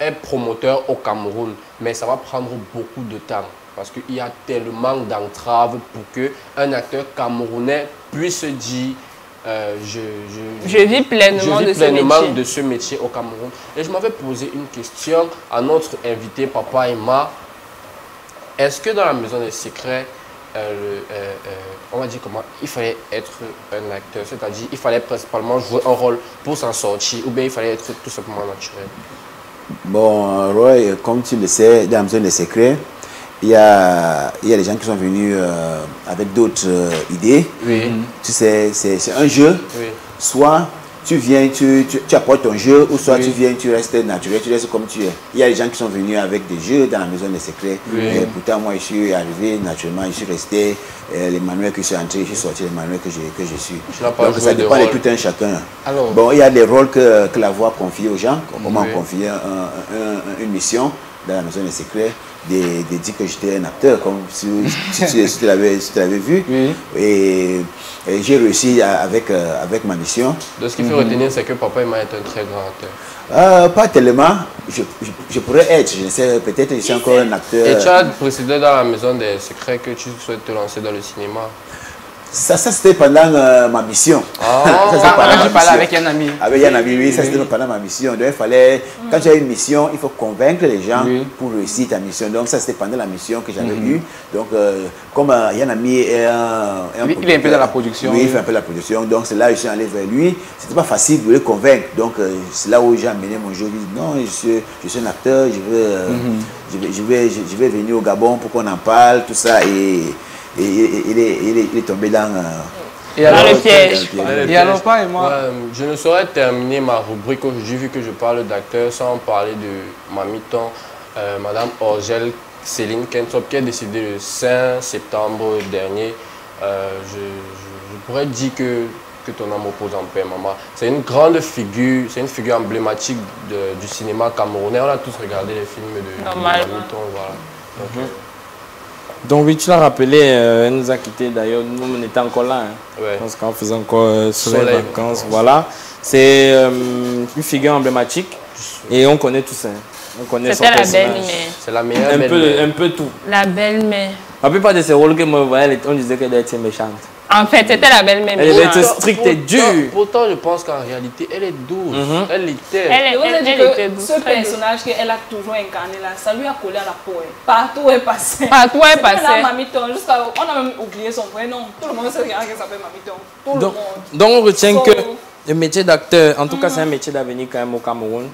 est promoteur au Cameroun, mais ça va prendre beaucoup de temps parce qu'il y a tellement d'entraves pour qu'un acteur camerounais puisse dire je vis pleinement, de ce métier au Cameroun. Et je m'avais posé une question à notre invité, Papa Emma. Est-ce que dans la Maison des Secrets, on va dire comment, il fallait être un acteur, c'est-à-dire il fallait principalement jouer un rôle pour s'en sortir, ou bien il fallait être tout simplement naturel? Bon, Roy, comme tu le sais, dans la Maison des Secrets, il y a des gens qui sont venus avec d'autres idées. Oui. Tu sais, c'est un jeu. Oui. Soit tu viens, tu apportes ton jeu, ou soit tu viens, tu restes naturel, tu restes comme tu es. Il y a des gens qui sont venus avec des jeux dans la Maison des Secrets. Et pourtant, moi, je suis arrivé naturellement, je suis resté. Les manuels que je suis entré, je suis sorti les manuels que je suis. Donc ça dépend de tout un chacun. Alors, bon, il y a des rôles que la voix confie aux gens, comment on confie une mission. dans la maison des secrets, de dire que j'étais un acteur, comme si tu l'avais vu. Oui. Et j'ai réussi avec ma mission. Donc ce qu'il faut retenir, c'est que Papa Emma est un très grand acteur. Pas tellement. Je pourrais être, je ne sais, peut-être je suis encore un acteur. Et tu as précisé dans la maison des secrets que tu souhaites te lancer dans le cinéma. Ça c'était pendant ma mission. Je parlais avec un ami. Avec un ami, oui, ça c'était pendant ma mission. Donc il fallait, quand tu as une mission, il faut convaincre les gens pour réussir ta mission. Donc ça c'était pendant la mission que j'avais eue. Donc comme un ami est il est un peu dans la production. Oui, il fait un peu la production. Donc c'est là que je suis allé vers lui. C'était pas facile de le convaincre. Donc c'est là où j'ai amené mon jeu. Je dis non, je suis un acteur, je vais venir au Gabon pour qu'on en parle, tout ça. Et il est tombé dans le piège. Et alors, pas et moi. Je ne saurais terminer ma rubrique aujourd'hui vu que je parle d'acteurs sans parler de ma mi-temps, Madame Orgel Céline Kentop, qui est décédée le 5 septembre dernier. Je pourrais dire que ton âme repose en paix, maman. C'est une grande figure, c'est une figure emblématique du cinéma camerounais. On a tous regardé les films de ma mi-temps, voilà. Donc oui, tu l'as rappelé, elle nous a quittés d'ailleurs, nous on était encore là, je pense qu'on faisait encore soleil vacances, voilà. C'est une figure emblématique et on connaît tout ça. On connaît son personnage. C'était la belle-mère. C'est la meilleure belle-mère. Un peu tout. La belle-mère. La plupart de ces rôles que moi je voyais, on disait qu'elle était méchante. En fait, c'était la belle-mère. Elle était stricte et dure. Pourtant, je pense qu'en réalité, elle est douce. Elle était. Elle était douce. Ce personnage qu'elle a toujours incarné là, ça lui a collé à la peau. Partout où elle passait. Partout où elle passait. Elle a Mamiton. On a même oublié son vrai nom. Tout le monde sait qu'elle s'appelle Mamiton. Tout le monde. Donc on retient que le métier d'acteur, en tout cas, c'est un métier d'avenir quand même au Cameroun.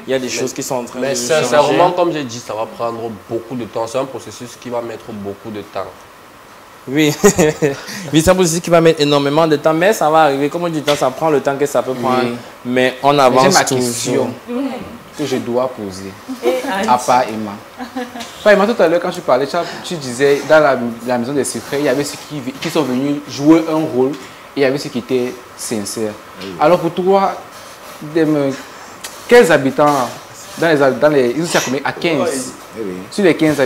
Il y a des choses qui sont en train de changer. Mais sincèrement, comme j'ai dit, ça va prendre beaucoup de temps. C'est un processus qui va mettre beaucoup de temps. Oui, c'est un processus qui va mettre énormément de temps, mais ça va arriver. Comme on dit, ça prend le temps que ça peut prendre. Mais on avance. J'ai ma question que je dois poser à part Emma. Pas Emma, tout à l'heure, quand tu parlais, tu disais dans la maison des secrets, il y avait ceux qui sont venus jouer un rôle et il y avait ceux qui étaient sincères. Alors pour toi, quels habitants ils sont combien? À 15. Sur les 15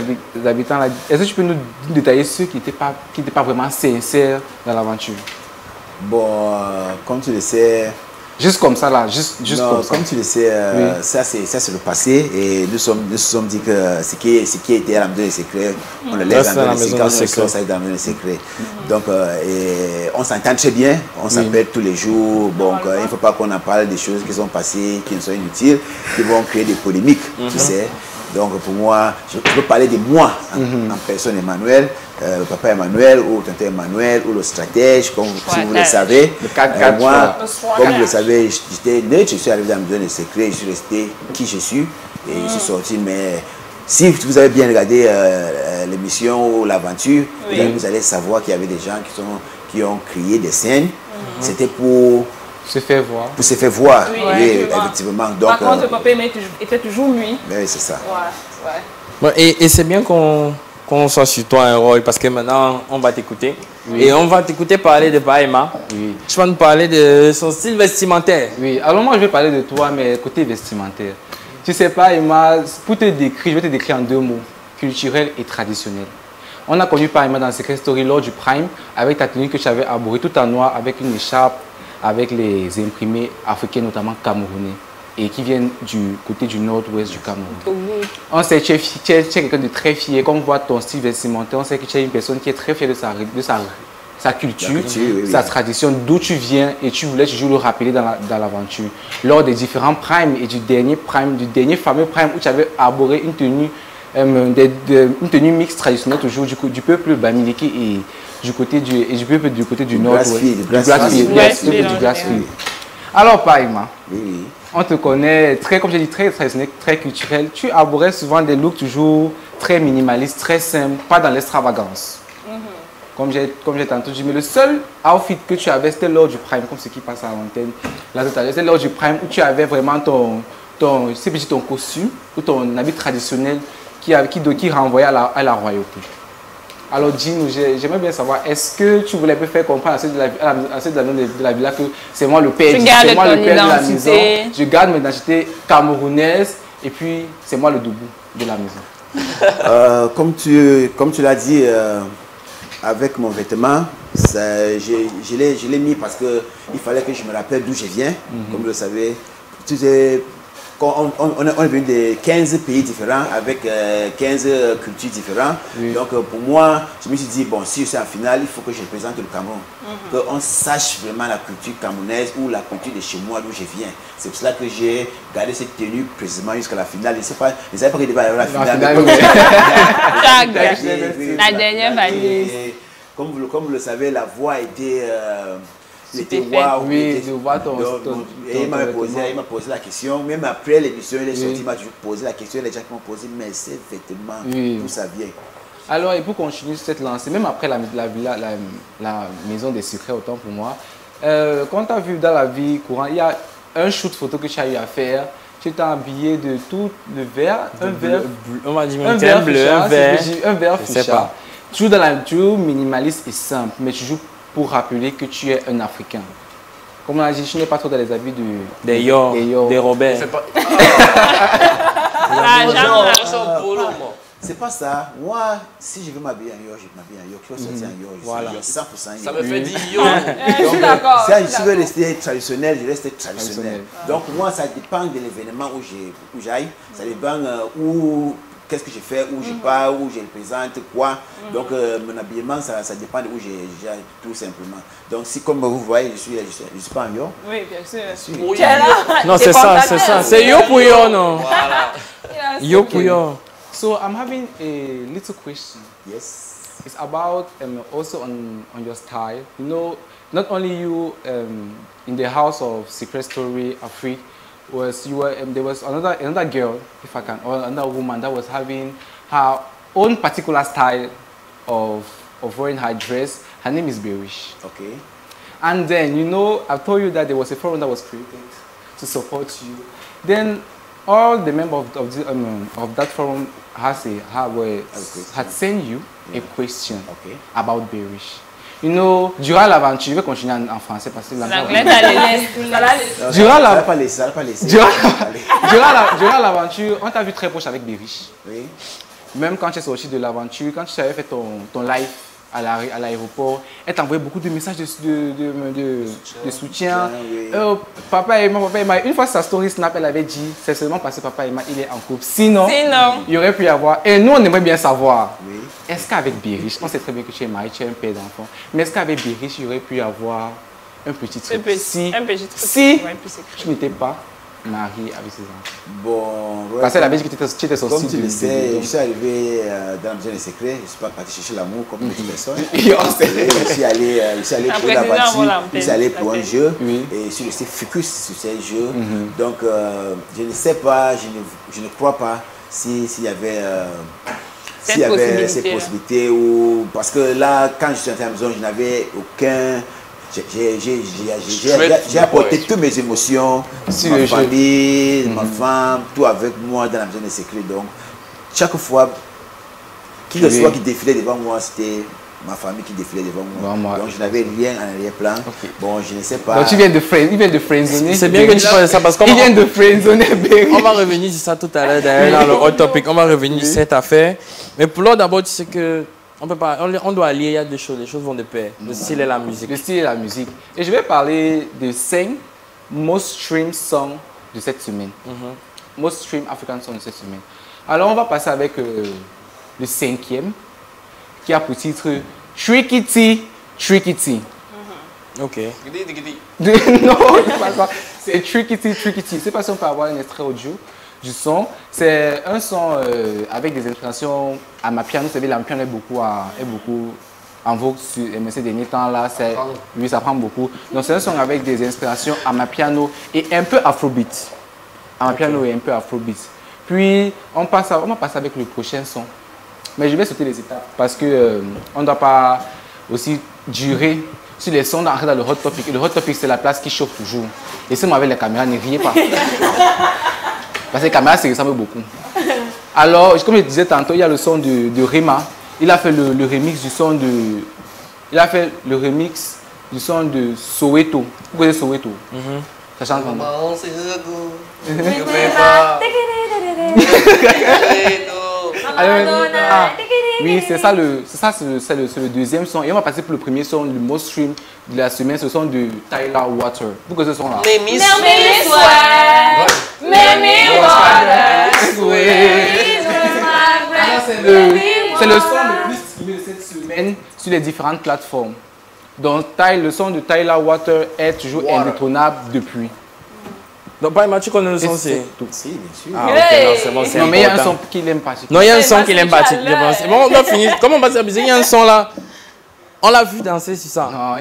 habitants, est-ce que tu peux nous détailler ceux qui n'étaient pas vraiment sincères dans l'aventure? Bon, comme tu le sais... Juste comme ça, là, juste comme ça. Comme tu le sais, ça c'est le passé et nous sommes dit que ce qui était à la maison des secrets, on le laisse dans la maison des secrets. Ça dans la maison des secrets. Donc, on s'entend très bien, on s'appelle tous les jours. Donc, il ne faut pas qu'on en parle des choses qui sont passées, qui ne sont inutiles, qui vont créer des polémiques, tu sais. Donc pour moi, je peux parler de moi en personne, Emmanuel, papa Emmanuel ou tonton Emmanuel ou le stratège, comme si vous le savez. Moi, comme vous le savez, j'étais neutre, je suis arrivé dans la maison des secrets, je suis resté qui je suis et je suis sorti. Mais si vous avez bien regardé l'émission ou l'aventure, vous allez savoir qu'il y avait des gens qui ont créé des scènes. C'était pour se faire voir. Pour se faire voir, oui, effectivement. Donc, par contre, papa était toujours lui. Oui, c'est ça. Ouais. Et c'est bien qu'on soit sur toi un rôle parce que maintenant, on va t'écouter. Et on va t'écouter parler de Emma. Tu vas nous parler de son style vestimentaire. Oui, alors moi, je vais parler de toi, mais côté vestimentaire. Tu sais pas, Emma, pour te décrire, je vais te décrire en 2 mots, culturel et traditionnel. On a connu Emma dans Secret Story lors du Prime, avec ta tenue que tu avais arborée tout en noir, avec une écharpe, avec les imprimés africains, notamment camerounais, et qui viennent du côté du nord-ouest du Cameroun. On sait que tu es quelqu'un de très fier, comme on voit ton style vestimentaire, on sait que tu es une personne qui est très fière de sa culture, sa tradition, d'où tu viens, et tu voulais toujours le rappeler dans l'aventure. Lors des différents primes et du dernier fameux prime où tu avais arboré une tenue mixte traditionnelle toujours du peuple bamileke et du côté du nord-ouest. Du Grassfield. Alors, Emma, on te connaît très, comme j'ai dit, très traditionnel, très culturel. Tu arborais souvent des looks toujours très minimalistes, très simples, pas dans l'extravagance. Comme j'ai tantôt dit, mais le seul outfit que tu avais, c'était lors du prime, comme ce qui passe à l'antenne. C'était lors du prime où tu avais vraiment ton costume ou ton habit traditionnel qui renvoyait à la royauté. Alors dis-nous, j'aimerais bien savoir, est-ce que tu voulais faire comprendre à ceux de la villa que c'est moi le père, de la maison, je garde mon identité camerounaise et puis c'est moi le doubou de la maison. Comme tu l'as dit, avec mon vêtement, je l'ai mis parce qu'il fallait que je me rappelle d'où je viens. Comme vous le savez, on est venu de 15 pays différents avec 15 cultures différentes. Oui. Donc pour moi, je me suis dit, bon, si je suis en finale, il faut que je représente le Cameroun. Qu'on sache vraiment la culture camerounaise ou la culture de chez moi d'où je viens. C'est pour cela que j'ai gardé cette tenue précisément jusqu'à la finale. Je ne sais pas, je savais pas qu'il devait y avoir la finale. La dernière valise. Comme vous le savez, la voix était... C'était wow, oui, je vois ton il m'a posé la question, même après l'émission, il est sorti, il m'a toujours posé la question, les gens qui m'ont posé, mais ces vêtements, d'où ça vient? Alors, et pour continuer cette lancée, même après la maison des secrets, autant pour moi, quand tu as vu dans la vie courante, il y a un shoot photo que tu as eu à faire, tu t'es habillé de tout le vert, un vert bleu, on m'a dit un vert bleu, un vert fuchsia. Toujours minimaliste et simple, mais tu joues pour rappeler que tu es un Africain. Comme on a dit, je n'ai pas trop dans les habits des Robert. C'est pas ça. Moi, si je veux m'habiller en York, je m'habille en York. Je veux sortir en York. Voilà. 100% Ça me fait dire yo. Je suis d'accord. Si je veux rester traditionnel, je reste traditionnel. Donc moi, ça dépend de l'événement où j'aille. Ça dépend où... Qu'est-ce que je fais, où je pars, où je représente, quoi. Donc, mon habillement, ça dépend de où j'aille, tout simplement. Donc, si comme vous voyez, je suis pas en York. Oui, bien sûr. Non, c'est ça, c'est ça. C'est yo pour yo, non? Voilà. Yo pour yo. So, I'm having a little question. Yes. It's about also on your style. You know, not only you in the house of Secret Story Afrique, there was another girl, if I can, or another woman that was having her own particular style of wearing her dress. Her name is Berish. Okay. And then, you know, I've told you that there was a forum that was created to support you. Then all the members of that forum had sent you a question about Berish. You know, durant l'aventure, je vais continuer en français parce que l'anglais durant l'aventure, on t'a vu très proche avec Berish. Oui. Même quand tu es sorti de l'aventure, quand tu avais fait ton live à l'aéroport, elle t'envoyait beaucoup de messages de soutien. Oui. Papa et ma, une fois sa story Snap, elle avait dit, c'est seulement parce que papa et ma, il est en couple. Sinon, il y aurait pu y avoir, et nous on aimerait bien savoir, est-ce qu'avec Berish, on sait très bien que tu es marié, tu es un père d'enfant, mais est-ce qu'avec Berish, il y aurait pu y avoir un petit truc si tu n'étais pas marié avec ses enfants? Bon, parce qu'elle avait dit que tu étais sorti. Comme tu le sais, je suis arrivé dans la maison des secrets, je ne suis pas parti chercher l'amour comme toute personne. Je suis allé pour la partie, je suis allé pour un jeu et je suis resté focus sur ces jeux. Donc, je ne sais pas, je ne crois pas s'il y avait cette possibilité. Parce que là, quand je suis entré à la maison, je n'avais aucun... J'ai apporté toutes mes émotions, ma famille, ma femme, tout avec moi dans la maison des secrets. Donc, chaque fois, qui que ce soit qui défilait devant moi, c'était ma famille qui défilait devant moi. Donc, je n'avais rien en arrière-plan. Bon, je ne sais pas. Donc, il vient de friendzoner. C'est bien que tu parles de ça parce qu'on vient de friendzoner. On va revenir sur ça tout à l'heure, d'ailleurs, dans le hot topic. On va revenir sur cette affaire. Mais pour l'autre, d'abord, tu sais que on peut pas, on doit allier, il y a deux choses, les choses vont de pair, le style et la musique. Le style et la musique. Et je vais parler de 5 most streamed songs de cette semaine. Most streamed African songs de cette semaine. Alors on va passer avec le 5e, qui a pour titre Tricky T. Ok. Non, c'est pas ça. C'est Tricky T. Je ne sais pas si on peut avoir un extrait audio du son. C'est un son avec des inspirations à ma piano. Vous savez, la piano est beaucoup en vogue ces derniers temps-là. Oui, ça prend beaucoup. Donc c'est un son avec des inspirations à ma piano et un peu afrobeat. À ma piano et un peu afrobeat. Puis on va passer avec le prochain son. Mais je vais sauter les étapes parce que on ne doit pas aussi durer sur les sons dans le hot topic. Et le hot topic, c'est la place qui chauffe toujours. Laissez-moi avec la caméra, ne riez pas. Parce que la caméra, ça ressemble beaucoup. Alors, comme je disais tantôt, il y a le son de Rema. Il a fait le remix du son de... Il a fait le remix du son de Soweto. Vous connaissez Soweto? Ça chante comment? Oui, c'est ça, c'est le deuxième son. Et on va passer pour le premier son, le most stream de la semaine, ce son de Tyler Water. Pourquoi ce son là? C'est le son le plus streamé de cette semaine sur les différentes plateformes. Donc le son de Tyler Water est toujours indétrônable depuis. Donc, pas Mathieu connaît le son, c'est tout. Si, bien sûr. Ah, ok, non, c'est bon, c'est non, mais il y a un important. son qu'il aime particulièrement. Non, il y a un son qu'il aime particulièrement. Bon, on doit finir. Comment on va s'amuser? Il y a un son là. On l'a vu danser sur ça. Non,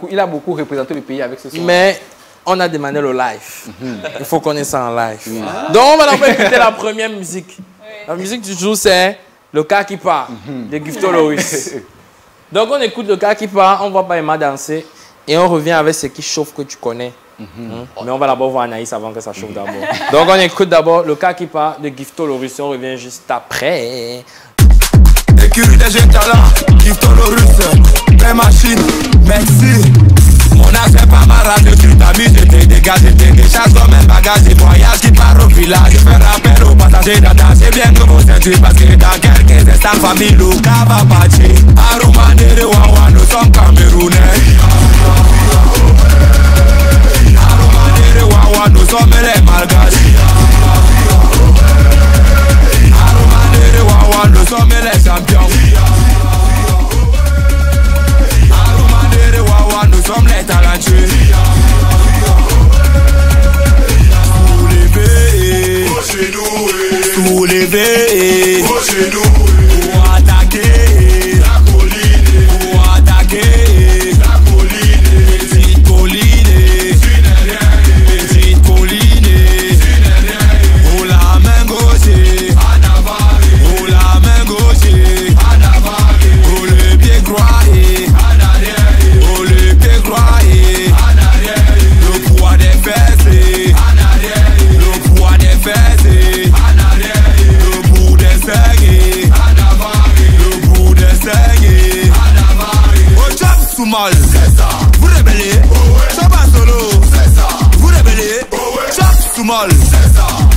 il a beaucoup représenté le pays avec ce son. Mais on a demandé le live. Il faut qu'on ait ça en live. Donc, on va d'abord écouter la première musique. La musique du jour, c'est Le cas qui part de Gifto Loris. Donc, on écoute Le cas qui part, on voit pas Emma danser et on revient avec ce qui chauffe que tu connais. Mais on va d'abord voir Anaïs avant que ça chauffe d'abord. Donc, on écoute d'abord Le cas qui part de Gifto Loris. On revient juste après. Écurie des jeunes talents, Gifto Loris, mes machines, merci. Mon âge c'est pas marade, je suis ta mise, j'étais dégagé, j'étais des chasses comme un bagage, des voyages qui part au village. Je fais rappel aux passagers d'Adam, c'est bien que vous êtes parce que dans quelques instants, famille, le cas va partir. Arumane de Wawa, nous sommes Camerounais. Arumane de Wawa, nous sommes les Malgaches. Arumane de Wawa, nous sommes les champions. Nous sommes les talentueux. Soulever, pour attaquer la colline, pour attaquer la colline, petite colline, petite colline, pour la main gauche, pour la main gauche, pour le pied croisé. Le poids des fesses, le poids des fesses, le bout des saignes, le bout des saignes. Au chop sous mal, vous rébellez, chop en solo, vous rébellez, chop sous mal,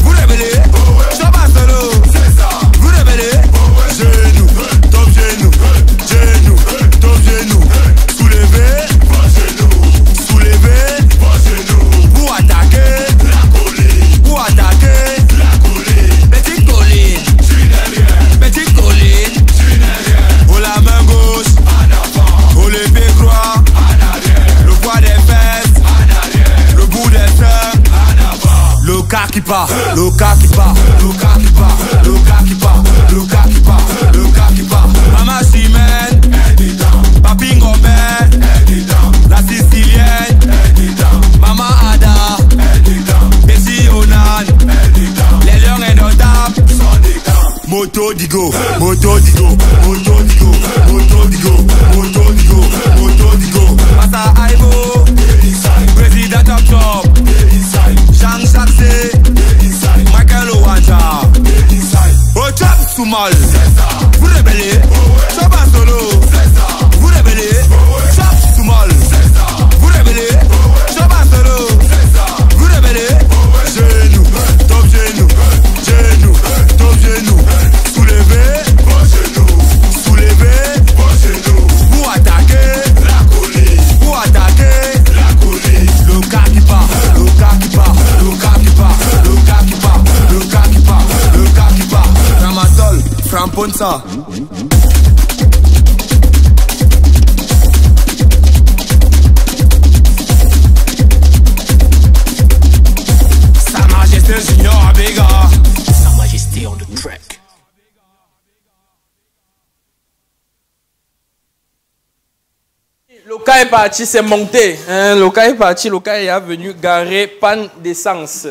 vous rébellez, chop en solo, vous rébellez, genou, top genou, genou, top genou, soulevez. Pour attaquer la colline, pour attaquer la colline, petite colline, petite colline, pour la main gauche, pour le pied droit, le poids des fesses, le bout des seins, le cas qui part, le cas qui part, le cas qui part, le cas qui part, le cas qui part, le cas qui part. Mama Chimène, Papi Ngomé, la Sicilienne, Mama Ada, Bessie Onan, les lions indomptables, Moto Digo, Moto Digo, Moto Digo, Moto Digo, Moto Digo, Moto Digo, Massa Aibo, Président Top Top, Jean Saxé, Michael Owanja, Ochap Soumal, vous rébellez, Chop en solo, vous rébellez, Chop Soumal, vous rébellez, Chop en solo, vous rébellez, genou, top genou, genou, top genou, soulevez, soulevez, pour attaquer la colline, pour attaquer la colline, le cas qui part, le cas qui part, le cas qui part, le cas qui part, le cas qui part, le cas qui part, Ramatol, Framponsa. Sa Majesté Junior Abega. Sa Majesté on the track. Le cas est parti, c'est monté. Le cas est parti, le cas est venu garer panne d'essence.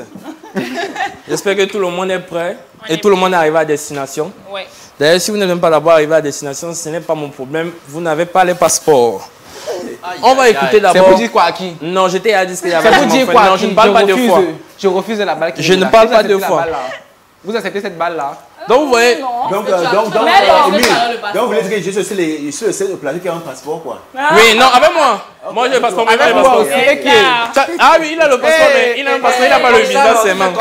J'espère que tout le monde est prêt et tout le monde est arrivé à destination. Ouais. D'ailleurs, si vous n'êtes même pas d'abord arrivé à destination, ce n'est pas mon problème. Vous n'avez pas les passeports. On va écouter d'abord. C'est pour dire quoi à qui? Non, j'étais à dire qu'il y avait. C'est pour dire quoi à Non, qui? je ne parle pas deux fois. Je refuse la balle qui Je ne parle pas deux fois. Vous acceptez cette balle là? Donc vous voyez. Donc, vous voulez dire que je suis le seul au plateau qui a un passeport, quoi. Oui, non, avec moi. Moi, j'ai le passeport. Avec moi aussi. Ah oui, il a le passeport, mais il a un passeport, il n'a pas le visa, c'est man.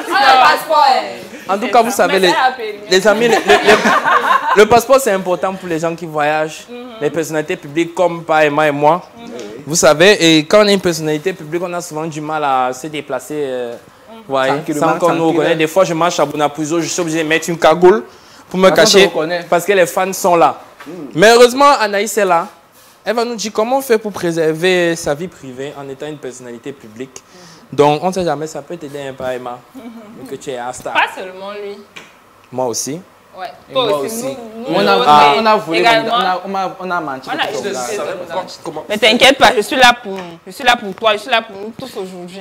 passeport. En tout cas, vous savez, les amis, le passeport, c'est important pour les gens qui voyagent, les personnalités publiques comme Emma et moi. Vous savez, et quand on est une personnalité publique, on a souvent du mal à se déplacer. Sans qu'on nous reconnaisse. Des fois, je marche à Bonapuzo, je suis obligé de mettre une cagoule pour me cacher parce que les fans sont là. Mais heureusement, Anaïs est là. Elle va nous dire comment on fait pour préserver sa vie privée en étant une personnalité publique. Donc, on ne sait jamais, ça peut t'aider un peu, Emma, que tu es un star. Pas seulement lui. Moi aussi. Ouais. Toi Toi aussi. Nous, On a volé, également. on a menti. Mais t'inquiète pas, je suis là pour toi, je suis là pour nous tous aujourd'hui.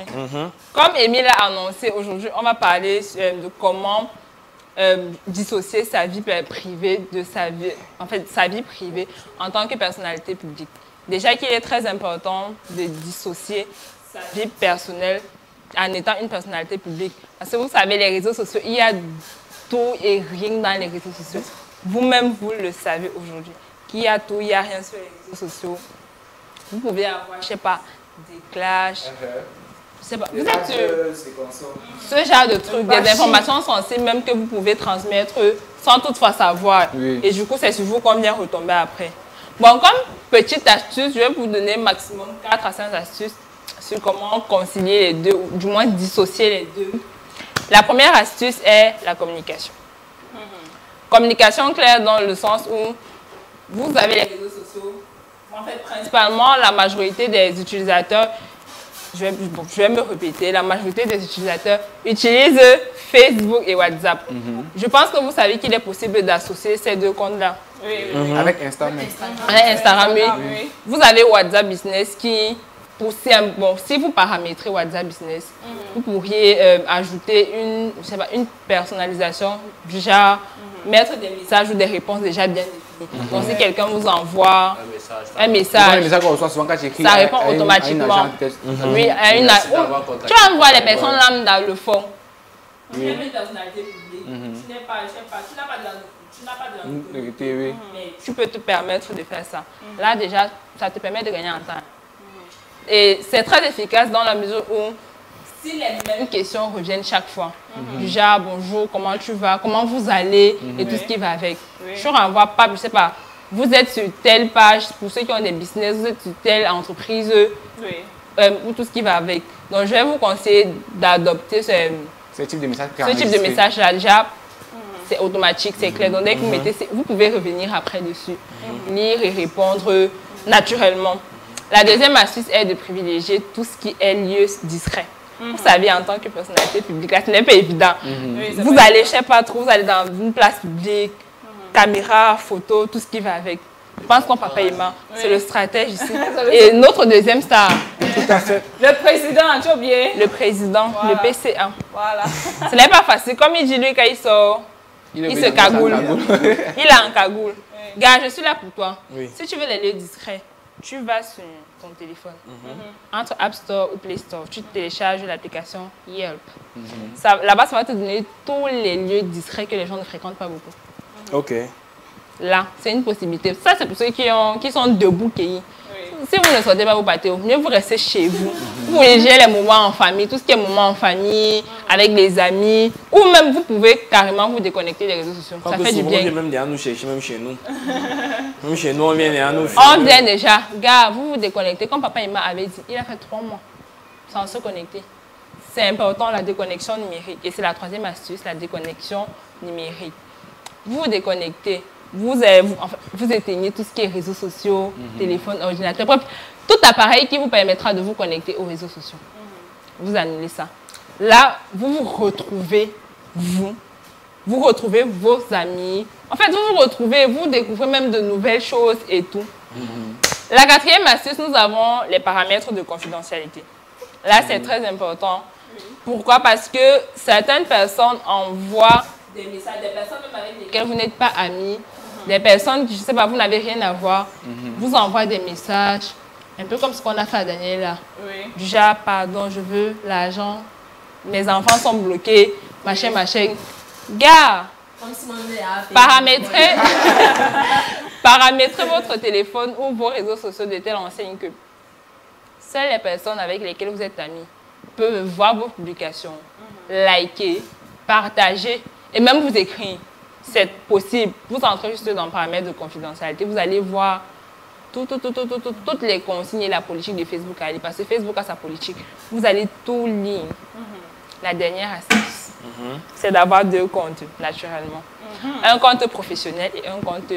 Comme Émile a annoncé, aujourd'hui, on va parler de comment dissocier sa vie privée de sa vie, sa vie privée en tant que personnalité publique. Déjà qu'il est très important de dissocier sa vie personnelle en étant une personnalité publique. Parce que vous savez, les réseaux sociaux, il y a tout et rien dans les réseaux sociaux. Vous-même, vous le savez aujourd'hui. Qu'il y a tout, il n'y a rien sur les réseaux sociaux. Vous pouvez avoir, je ne sais pas, des clashs. Je sais pas. Vous êtes ce genre de trucs, des informations sensibles même que vous pouvez transmettre sans toutefois savoir. Oui. Et du coup, c'est sur vous qu'on vient retomber après. Bon, comme petite astuce, je vais vous donner maximum 4 à 5 astuces sur comment concilier les deux, ou du moins dissocier les deux. La première astuce est la communication. Communication claire dans le sens où vous avez les réseaux sociaux. En fait, principalement, la majorité des utilisateurs, je vais me répéter, la majorité des utilisateurs utilisent Facebook et WhatsApp. Je pense que vous savez qu'il est possible d'associer ces deux comptes-là. Oui. Avec Instagram. Avec Instagram, oui. Vous avez WhatsApp Business qui... si vous paramétrez WhatsApp Business, vous pourriez ajouter une personnalisation du genre mettre des messages ou des réponses déjà bien définies. Donc si quelqu'un vous envoie un message, ça répond automatiquement. Oui, tu envoies les personnes lambda le fond. Tu es une personnalité publique, tu n'as pas de la notoriété, mais tu peux te permettre de faire ça. Là déjà, ça te permet de gagner en temps. Et c'est très efficace dans la mesure où si les mêmes questions reviennent chaque fois, du genre bonjour, comment tu vas, comment vous allez et tout ce qui va avec. Je ne renvoie pas, je ne sais pas, vous êtes sur telle page, pour ceux qui ont des business, vous êtes sur telle entreprise, ou tout ce qui va avec. Donc je vais vous conseiller d'adopter ce type de message-là. Déjà, c'est automatique, c'est clair. Donc dès que vous mettez, vous pouvez revenir après dessus, lire et répondre naturellement. La deuxième astuce est de privilégier tout ce qui est lieu discret. Vous savez, en tant que personnalité publique, là, ce n'est pas évident. Vous allez, je ne sais pas trop, vous allez dans une place publique, caméra, photo, tout ce qui va avec. Je pense qu'on Papa Emma, c'est le stratège ici. Et notre deuxième star. Tout à fait. Le président, tu as oublié? Le président, voilà. Le PCA. Voilà. Ce n'est pas facile. Comme il dit lui, quand il sort, il se cagoule. Il a un cagoule. Oui. Gars, je suis là pour toi. Oui. Si tu veux les lieux discrets, tu vas sur ton téléphone, entre App Store ou Play Store, tu télécharges l'application Yelp. Là-bas, ça va te donner tous les lieux discrets que les gens ne fréquentent pas beaucoup. Ok. Là, c'est une possibilité. Ça, c'est pour ceux qui sont debout, qui. Si vous ne sortez pas, vous partez, mieux vous restez chez vous. Vous pouvez gérer les moments en famille, tout ce qui est moments en famille, avec les amis, ou même vous pouvez carrément vous déconnecter des réseaux sociaux. Ça fait du bien. On vient même nous chercher, même chez nous. Même chez nous, on vient derrière nous. On vient déjà. Gars, vous vous déconnectez. Comme Papa Emma avait dit, il a fait 3 mois sans se connecter. C'est important, la déconnexion numérique. Et c'est la troisième astuce, la déconnexion numérique. Vous vous déconnectez. Vous éteignez tout ce qui est réseaux sociaux, téléphone, ordinateur, bref, tout appareil qui vous permettra de vous connecter aux réseaux sociaux. Vous annulez ça. Là, vous vous retrouvez, vous retrouvez vos amis. En fait, vous vous retrouvez, vous découvrez même de nouvelles choses et tout. La quatrième astuce, nous avons les paramètres de confidentialité. Là, c'est très important. Pourquoi? Parce que certaines personnes envoient des messages, des personnes même avec lesquelles vous n'êtes pas amis, des personnes qui, je ne sais pas, vous n'avez rien à voir, vous envoient des messages, un peu comme ce qu'on a fait à Daniel là. Du genre, pardon, je veux l'argent, mes enfants sont bloqués, machin, machin. Gars, paramétrez votre téléphone ou vos réseaux sociaux de telle enseigne que seules les personnes avec lesquelles vous êtes amis peuvent voir vos publications, liker, partager et même vous écrire. C'est possible. Vous entrez juste dans le paramètre de confidentialité, vous allez voir toutes les consignes et la politique de Facebook à lire. Parce que Facebook a sa politique. Vous allez tout lire. La dernière astuce, c'est d'avoir 2 comptes, naturellement. Un compte professionnel et un compte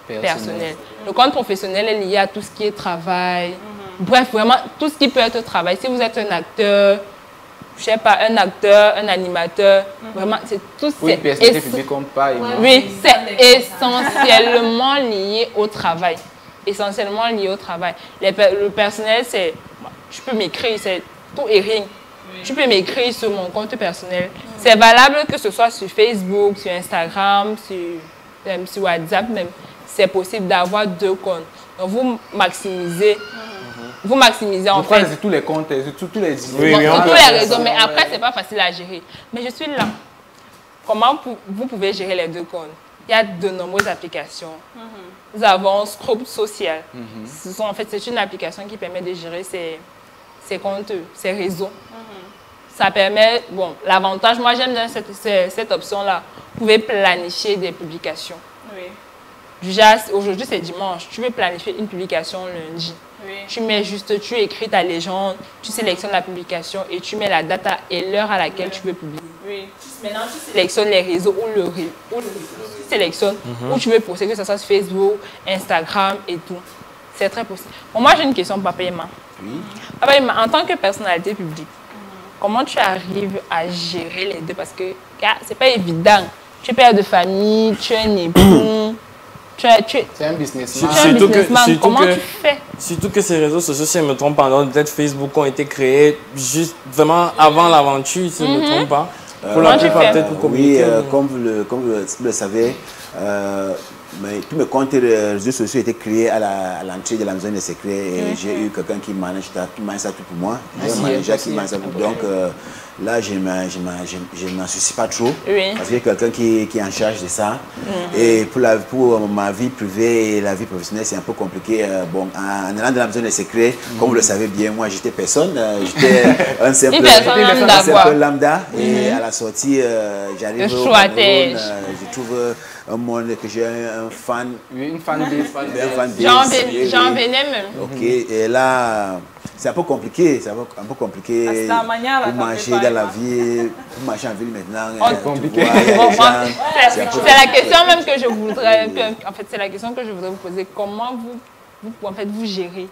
personnel. Le compte professionnel est lié à tout ce qui est travail. Bref, vraiment, tout ce qui peut être travail. Si vous êtes un acteur, je sais pas, un acteur, un animateur, vraiment, c'est tout ça. Oui, personnalité publique comme pas. Oui, c'est essentiellement lié au travail. Essentiellement lié au travail. Le personnel, c'est, je peux m'écrire, c'est tout et rien. Tu peux m'écrire sur mon compte personnel. C'est valable que ce soit sur Facebook, sur Instagram, sur WhatsApp même. C'est possible d'avoir 2 comptes. Donc vous maximisez. Vous maximisez en fait. C'est tous les comptes, sur tous les tous les réseaux, mais après c'est pas facile à gérer. Mais je suis là. Comment vous pouvez gérer les 2 comptes? Il y a de nombreuses applications. Nous avons Script Social. En fait, c'est une application qui permet de gérer ces comptes, ces réseaux. Ça permet, bon, l'avantage, moi j'aime bien cette option-là. Vous pouvez planifier des publications. Aujourd'hui c'est dimanche, tu veux planifier une publication lundi. Tu mets juste, tu écris ta légende, tu sélectionnes la publication et tu mets la date et l'heure à laquelle tu veux publier. Maintenant, tu sélectionnes les réseaux ou le réseau. Tu sélectionnes où tu veux poster, que ce soit sur Facebook, Instagram et tout. C'est très possible. Bon, moi, j'ai une question pour Papa Emma. Papa Emma, en tant que personnalité publique, comment tu arrives à gérer les 2? Parce que c'est pas évident. Tu es père de famille, tu es un époux. C'est un businessman. Comment tu fais? Surtout que ces réseaux sociaux, si je ne me trompe pas, peut-être Facebook ont été créés juste vraiment avant l'aventure, si je ne me trompe pas. Pour la plupart, peut-être pour communiquer. Oui, comme vous le savez, tous mes comptes réseaux sociaux étaient créés à l'entrée de la maison des secrets et j'ai eu quelqu'un qui manage ça tout pour moi. J'ai un manager qui manage ça tout. Donc là, je n'en soucie pas trop parce qu'il y a quelqu'un qui est en charge de ça. Et pour ma vie privée et la vie professionnelle, c'est un peu compliqué. Bon, en allant dans la maison des secrets, comme vous le savez bien, moi, j'étais personne. J'étais un simple lambda. Et à la sortie, j'arrive au Cameroun, je trouve un monde que j'ai un fan. Une fanbase. J'en venais même. Ok, et là, c'est un peu compliqué. C'est un peu compliqué pour marcher dans la vie, pour marcher en ville maintenant. C'est compliqué. C'est la question même que je voudrais, en fait, c'est la question que je voudrais vous poser. Comment vous gérez?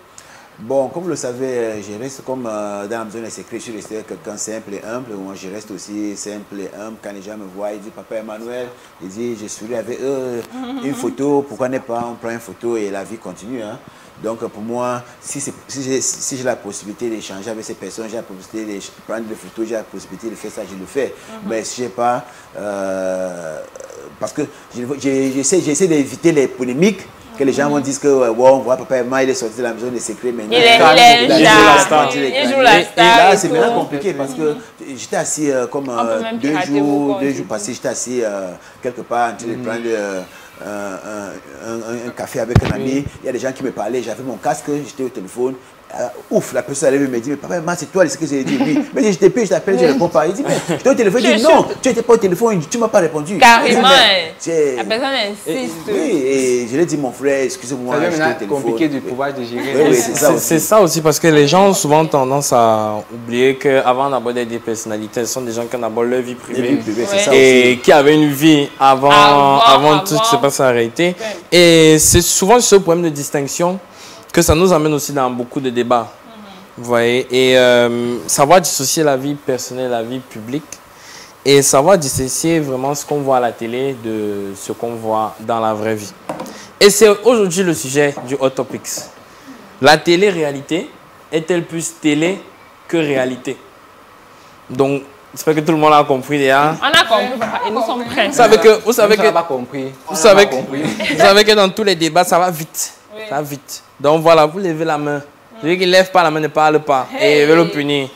Bon, comme vous le savez, je reste comme dans la maison des secrets, je suis resté quelqu'un simple et humble. Moi, je reste aussi simple et humble. Quand les gens me voient, ils disent Papa Emmanuel, ils disent je suis avec eux, une photo, pourquoi n'est pas, on prend une photo et la vie continue. Hein. Donc pour moi, si j'ai la possibilité d'échanger avec ces personnes, j'ai la possibilité de prendre des photos, j'ai la possibilité de faire ça, je le fais. Mais si je n'ai pas, parce que j'essaie d'éviter les polémiques. Que les gens vont dire que on voit Papa Emma, il est sorti de la maison des secrets maintenant. Il joue la star. Et là, c'est maintenant compliqué parce que j'étais assis comme 2 jours passés, j'étais assis quelque part en train de prendre un café avec un ami. Il y a des gens qui me parlaient, j'avais mon casque, j'étais au téléphone. Ouf, la personne arrive et me dit, mais Papa Emma, c'est toi, c'est ce que j'ai dit. Oui. Mais je t'appelle, je ne réponds pas. Il dit, mais j'étais au téléphone. Je dis, non, tu n'étais pas au téléphone, tu ne m'as pas répondu. Carrément, la personne insiste. Oui, et je lui ai dit, mon frère, excusez-moi, j'étais au téléphone. C'est compliqué de pouvoir de gérer. Oui, c'est ça aussi, parce que les gens ont souvent tendance à oublier qu'avant d'aborder des personnalités, ce sont des gens qui abordent leur vie privée. Et qui avaient une vie avant tout ce qui se passe en réalité. Et c'est souvent ce problème de distinction que ça nous amène aussi dans beaucoup de débats. Vous voyez, et savoir dissocier la vie personnelle, la vie publique, et savoir dissocier vraiment ce qu'on voit à la télé de ce qu'on voit dans la vraie vie. Et c'est aujourd'hui le sujet du Hot Topics. La télé-réalité est-elle plus télé que réalité? Donc, j'espère que tout le monde a compris déjà. On a compris, papa, et nous sommes prêts. Vous savez que vous savez que dans tous les débats, ça va vite. Ça va vite. Donc voilà, vous levez la main. Celui qui ne lève pas la main ne parle pas. Et veut le punir.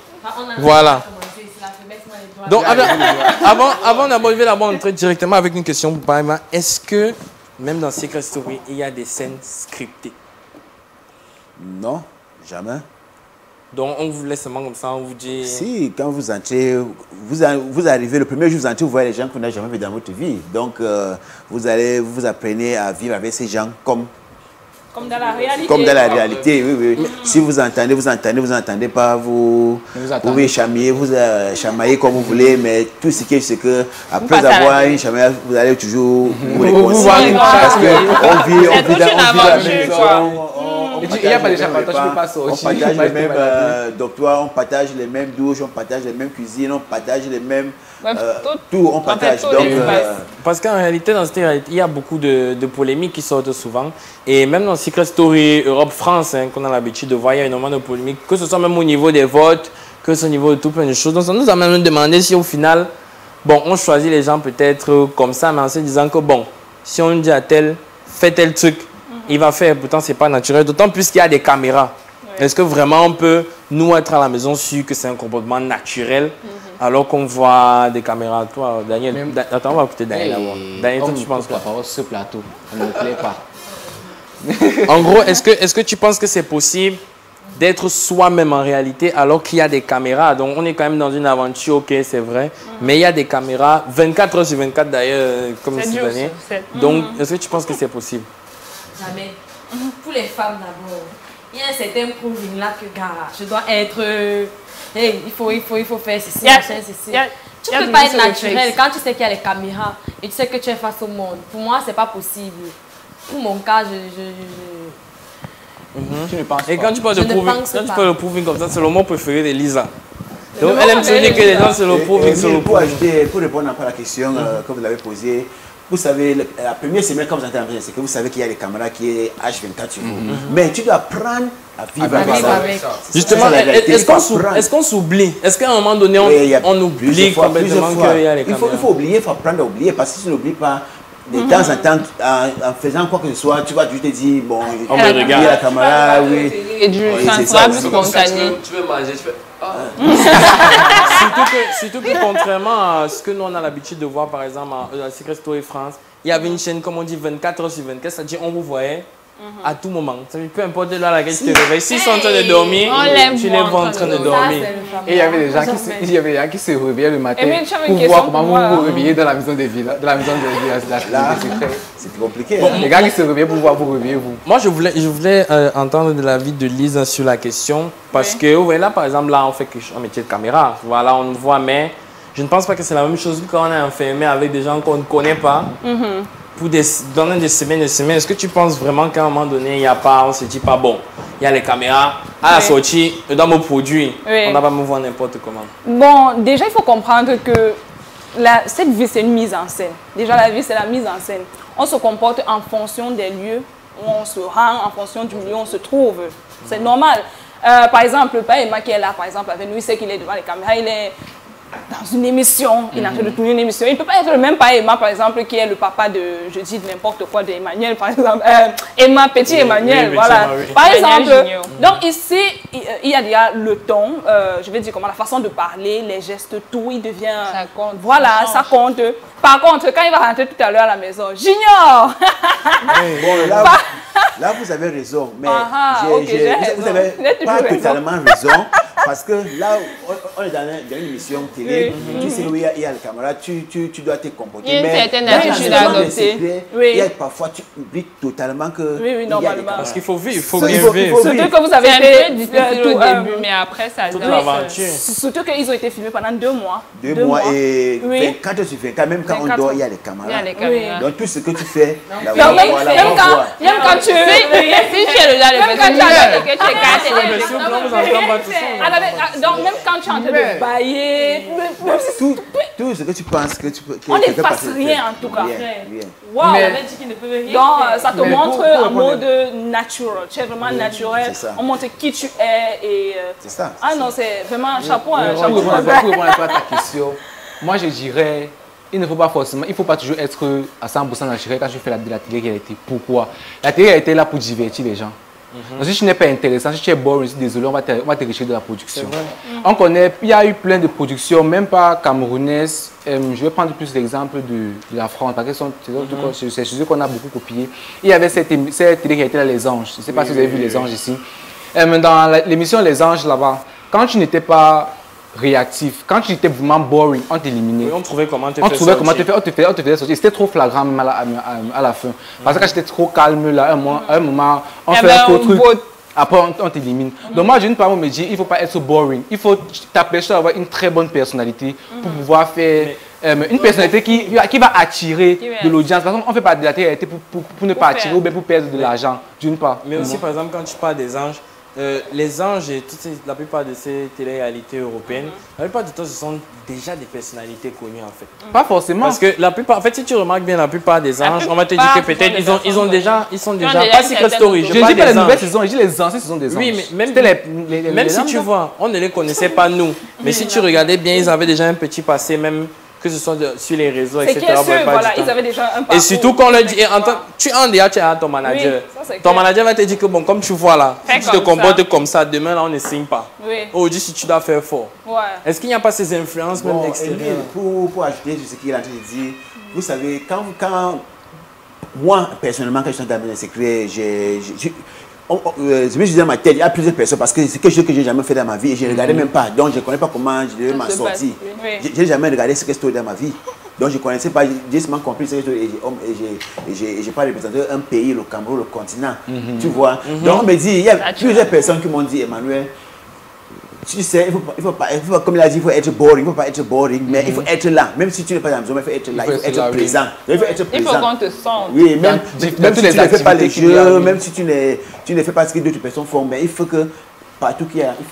Voilà. Donc avant d'aborder la bonne entrée directement avec une question pour Paima, est-ce que même dans Secret Story, il y a des scènes scriptées? Non, jamais. Donc on vous laisse seulement comme ça, on vous dit... Si, quand vous entrez, vous arrivez, le premier jour vous entrez, vous voyez les gens que vous n'avez jamais vu dans votre vie. Donc vous apprenez à vivre avec ces gens comme dans la réalité. Comme dans la réalité, oui. Si vous entendez pas, vous chamailler, vous chamailler comme vous voulez, mais tout ce qui est ce que, après avoir une chamaille, vous allez toujours vous réconcilier. Parce qu'on vit dans la même maison. Il n'y a pas de chamaille, tu peux pas sortir. On partage les mêmes dortoirs, on partage les mêmes douches, on partage les mêmes cuisines, on partage les mêmes... tout, on partage. Donc, parce qu'en réalité, dans cette réalité, il y a beaucoup de polémiques qui sortent souvent. Et même dans Secret Story Europe-France, qu'on a l'habitude de voir, il y a énormément de polémiques, que ce soit même au niveau des votes, que ce soit au niveau de tout plein de choses. Donc ça nous a même demandé si au final, bon, on choisit les gens peut-être comme ça, mais en se disant que bon, si on dit à tel, fais tel truc, il va faire, pourtant c'est pas naturel, d'autant plus qu'il y a des caméras. Est-ce que vraiment on peut, nous, être à la maison sûr que c'est un comportement naturel alors qu'on voit des caméras? Toi, Daniel, attends, on va écouter Daniel d'abord. Daniel, toi, tu penses quoi? Ce plateau, ça ne me plaît pas. En gros, est-ce que tu penses que c'est possible d'être soi-même en réalité alors qu'il y a des caméras? Donc, on est quand même dans une aventure, ok, c'est vrai, mais il y a des caméras, 24 heures sur 24 d'ailleurs, comme c'est Daniel. Donc, est-ce que tu penses que c'est possible? Jamais. Pour les femmes d'abord. Il y a un certain proving là que, gars, je dois être... hey, il faut faire ceci, machin, ceci. Tu ne peux pas être naturel quand tu sais qu'il y a les caméras et tu sais que tu es face au monde. Pour moi, ce n'est pas possible. Pour mon cas, Tu ne penses pas. Et quand tu parles de proving comme ça, c'est le mot préféré de Lisa. Donc, elle aime toujours dire que les gens se le prouvent. Pour répondre à la question que vous avez posée, vous savez, la première semaine, quand vous entrez en c'est que vous savez qu'il y a des caméras qui est H24 sur vous. Mais tu dois apprendre à vivre avec ça. Justement, est-ce qu'on s'oublie? Est-ce qu'à un moment donné, on oublie complètement qu'il y a les caméras? Il faut oublier, il faut apprendre à oublier, parce que si tu n'oublies pas, de temps en temps, en faisant quoi que ce soit, tu vas juste te dire, bon, on me regarde la caméra, oui. Et du plus spontané. Tu veux manger, tu fais... Surtout que contrairement à ce que nous on a l'habitude de voir par exemple à Secret Story France, il y avait une chaîne comme on dit 24 heures sur 24, c'est-à-dire on vous voyait à tout moment. Peu importe l'heure à laquelle tu te réveilles, s'ils sont en train de dormir, tu les vois en train de dormir. Et il y avait des gens qui se réveillaient le matin pour voir comment vous vous réveillez dans la maison des villas. Dans la maison des villas, c'est compliqué. Les gars qui se réveillent pour voir vous réveiller vous. Moi je voulais entendre de l'avis de Lise sur la question. Parce que là par exemple, là on fait un métier de caméra. Voilà, on nous voit, mais je ne pense pas que c'est la même chose que quand on est enfermé avec des gens qu'on ne connaît pas. Pour dans des semaines. Est-ce que tu penses vraiment qu'à un moment donné, il n'y a pas, on se dit pas, bon, il y a les caméras, à la sortie, je dois me produire, on n'a pas me voir n'importe comment? Bon, déjà, il faut comprendre que cette vie, c'est une mise en scène. Déjà, la vie, c'est la mise en scène. On se comporte en fonction des lieux où on se rend, en fonction du milieu où on se trouve. C'est normal. Par exemple, le père Emma qui est là, par exemple, avec nous, il sait qu'il est devant les caméras, il est dans une émission, il est en train de tourner une émission. Il ne peut pas être le même père Emma, par exemple, qui est le papa de, je dis n'importe quoi, d'Emmanuel, par exemple. Emma, petit Emmanuel, voilà. Par exemple, donc ici, il y a déjà le ton, je vais dire comment, la façon de parler, les gestes, tout, il devient... Ça compte. Voilà, ça compte. Par contre, quand il va rentrer tout à l'heure à la maison, Junior Là, vous avez raison, mais vous avez pas totalement raison, parce que là, on est dans une émission télé, tu sais où il y a la caméra, tu dois te comporter. Il y a une certaine attitude à adopter. Parfois, tu oublies totalement que... Oui, normalement. Parce qu'il faut vivre, il faut bien vivre. Surtout que vous avez été difficile au début, mais après, ça toute l'aventure. Surtout qu'ils ont été filmés pendant 2 mois. 2 mois et 24 heures sur 24, même quand on dort, il y a les caméras. Donc tout ce que tu fais, même quand tu... Si tu es le gars de que tu es cassé. Donc même quand tu es en train de bailler, tout ce que tu penses que tu peux... On n'efface rien en tout cas. Wow, on avait dit qu'il ne peut rien. Donc ça te montre un mode naturel. Tu es vraiment naturel. On montre qui tu es et... C'est ça. Ah non, c'est vraiment chapeau. Pour répondre à ta question, moi je dirais... Il ne faut pas forcément, il ne faut pas toujours être à 100% naturel quand je fais de la télé-réalité. Pourquoi? La télé-réalité est là pour divertir les gens. Donc, si tu n'es pas intéressant, si tu es boring, désolé, on va te retirer de la production. On connaît, il y a eu plein de productions, même pas camerounaises. Je vais prendre plus l'exemple de la France, parce que c'est ceux qu'on a beaucoup copié. Il y avait cette télé-réalité là, Les Anges. Je ne sais pas si vous avez vu Les Anges ici. Mais dans l'émission Les Anges là-bas, quand tu n'étais pas réactif, quand tu étais vraiment boring, on t'éliminait. Oui, on trouvait comment te faire on te faisait sortir. C'était trop flagrant même à la fin. Parce que quand j'étais trop calme là, à un moment, on fait un faux truc. Après, on t'élimine. Donc moi, d'une part, on me dit, il ne faut pas être boring. Il faut t'empêcher d'avoir une très bonne personnalité pour pouvoir faire une personnalité qui va attirer de l'audience. Par exemple, on ne fait pas de la télé pour ne pas attirer ou bien pour perdre de l'argent, d'une part. Mais aussi, par exemple, quand tu parles des anges, les anges et la plupart de ces télé-réalités européennes, la plupart du temps, ce sont déjà des personnalités connues en fait. Pas forcément. Parce que la plupart, en fait, si tu remarques bien la plupart des anges, on va te dire que peut-être ils sont déjà pas Secret Story. Je ne dis pas les nouvelles saisons, je dis les anciennes saisons des anges. Oui, mais même si tu vois, on ne les connaissait pas nous. Mais si tu regardais bien, ils avaient déjà un petit passé même. Que ce soit sur les réseaux, etc. Voilà, ils avaient déjà un parcours. Et surtout quand on leur dit, tu as ton manager. Oui, ton manager va te dire que bon, comme tu vois là, si tu te comportes comme ça, demain là on ne signe pas. Oui. Aujourd'hui, si tu dois faire fort. Ouais. Est-ce qu'il n'y a pas ces influences même extérieures? Pour ajouter sur ce qu'il est en train de dire, vous savez, quand moi personnellement, quand je suis dans le secret, je me suis dans ma tête, il y a plusieurs personnes parce que c'est quelque chose que je n'ai jamais fait dans ma vie et je ne regardais même pas. Donc je ne connais pas comment je devais m'en sortir. Je n'ai jamais regardé Secret Story dans ma vie. Donc je ne connaissais pas, j'ai seulement compris Secret Story et je n'ai pas représenté un pays, le Cameroun, le continent. Tu vois. Donc on me dit, il y a plusieurs personnes qui m'ont dit, Emmanuel, tu sais, il faut pas, comme il a dit, il faut être boring, il ne faut pas être boring, mais il faut être là. Même si tu n'es pas dans la maison, il faut être là, il faut être présent. Il faut être présent. Il faut qu'on te sente. Oui, même si tu ne fais pas les jeux, même si tu ne fais pas ce que d'autres personnes font, mais il faut que partout qu'il y a, il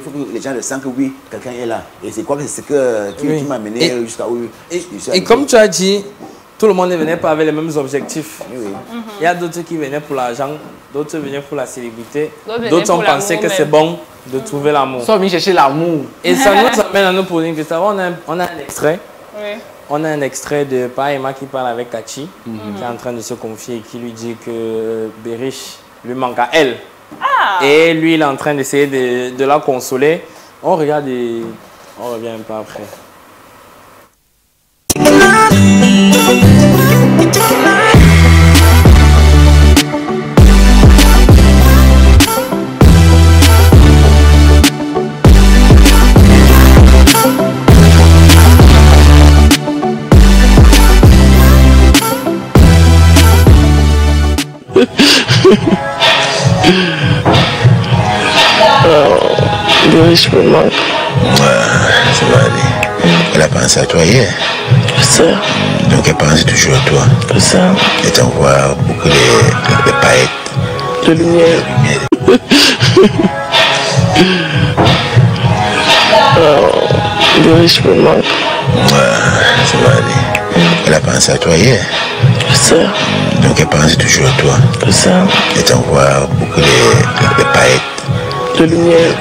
faut que les gens le sentent que oui, quelqu'un est là. Et c'est quoi que c'est qui m'a mené jusqu'à où. Et comme tu as dit, tout le monde ne venait pas avec les mêmes objectifs. Il y a d'autres qui venaient pour l'argent, d'autres venaient pour la célébrité, d'autres ont pensé que c'est bon de trouver l'amour. Soit venir chercher l'amour. Et ça nous amène à nous poser une question. On a un extrait. Oui. On a un extrait de Paema qui parle avec Kachi, qui est en train de se confier et qui lui dit que Berish lui manque à elle. Et lui, il est en train d'essayer de la consoler. On regarde et on revient un peu après. Je me manque. Ça va aller. Elle a pensé à toi hier. Ça. Donc elle pense toujours à toi. Ça. Elle t'envoie beaucoup de paillettes. De lumière. Je me manque. Ça va aller. Elle a pensé à toi hier. Ça. Donc elle pense toujours à toi. Ça. Elle t'envoie beaucoup de paillettes. De lumière.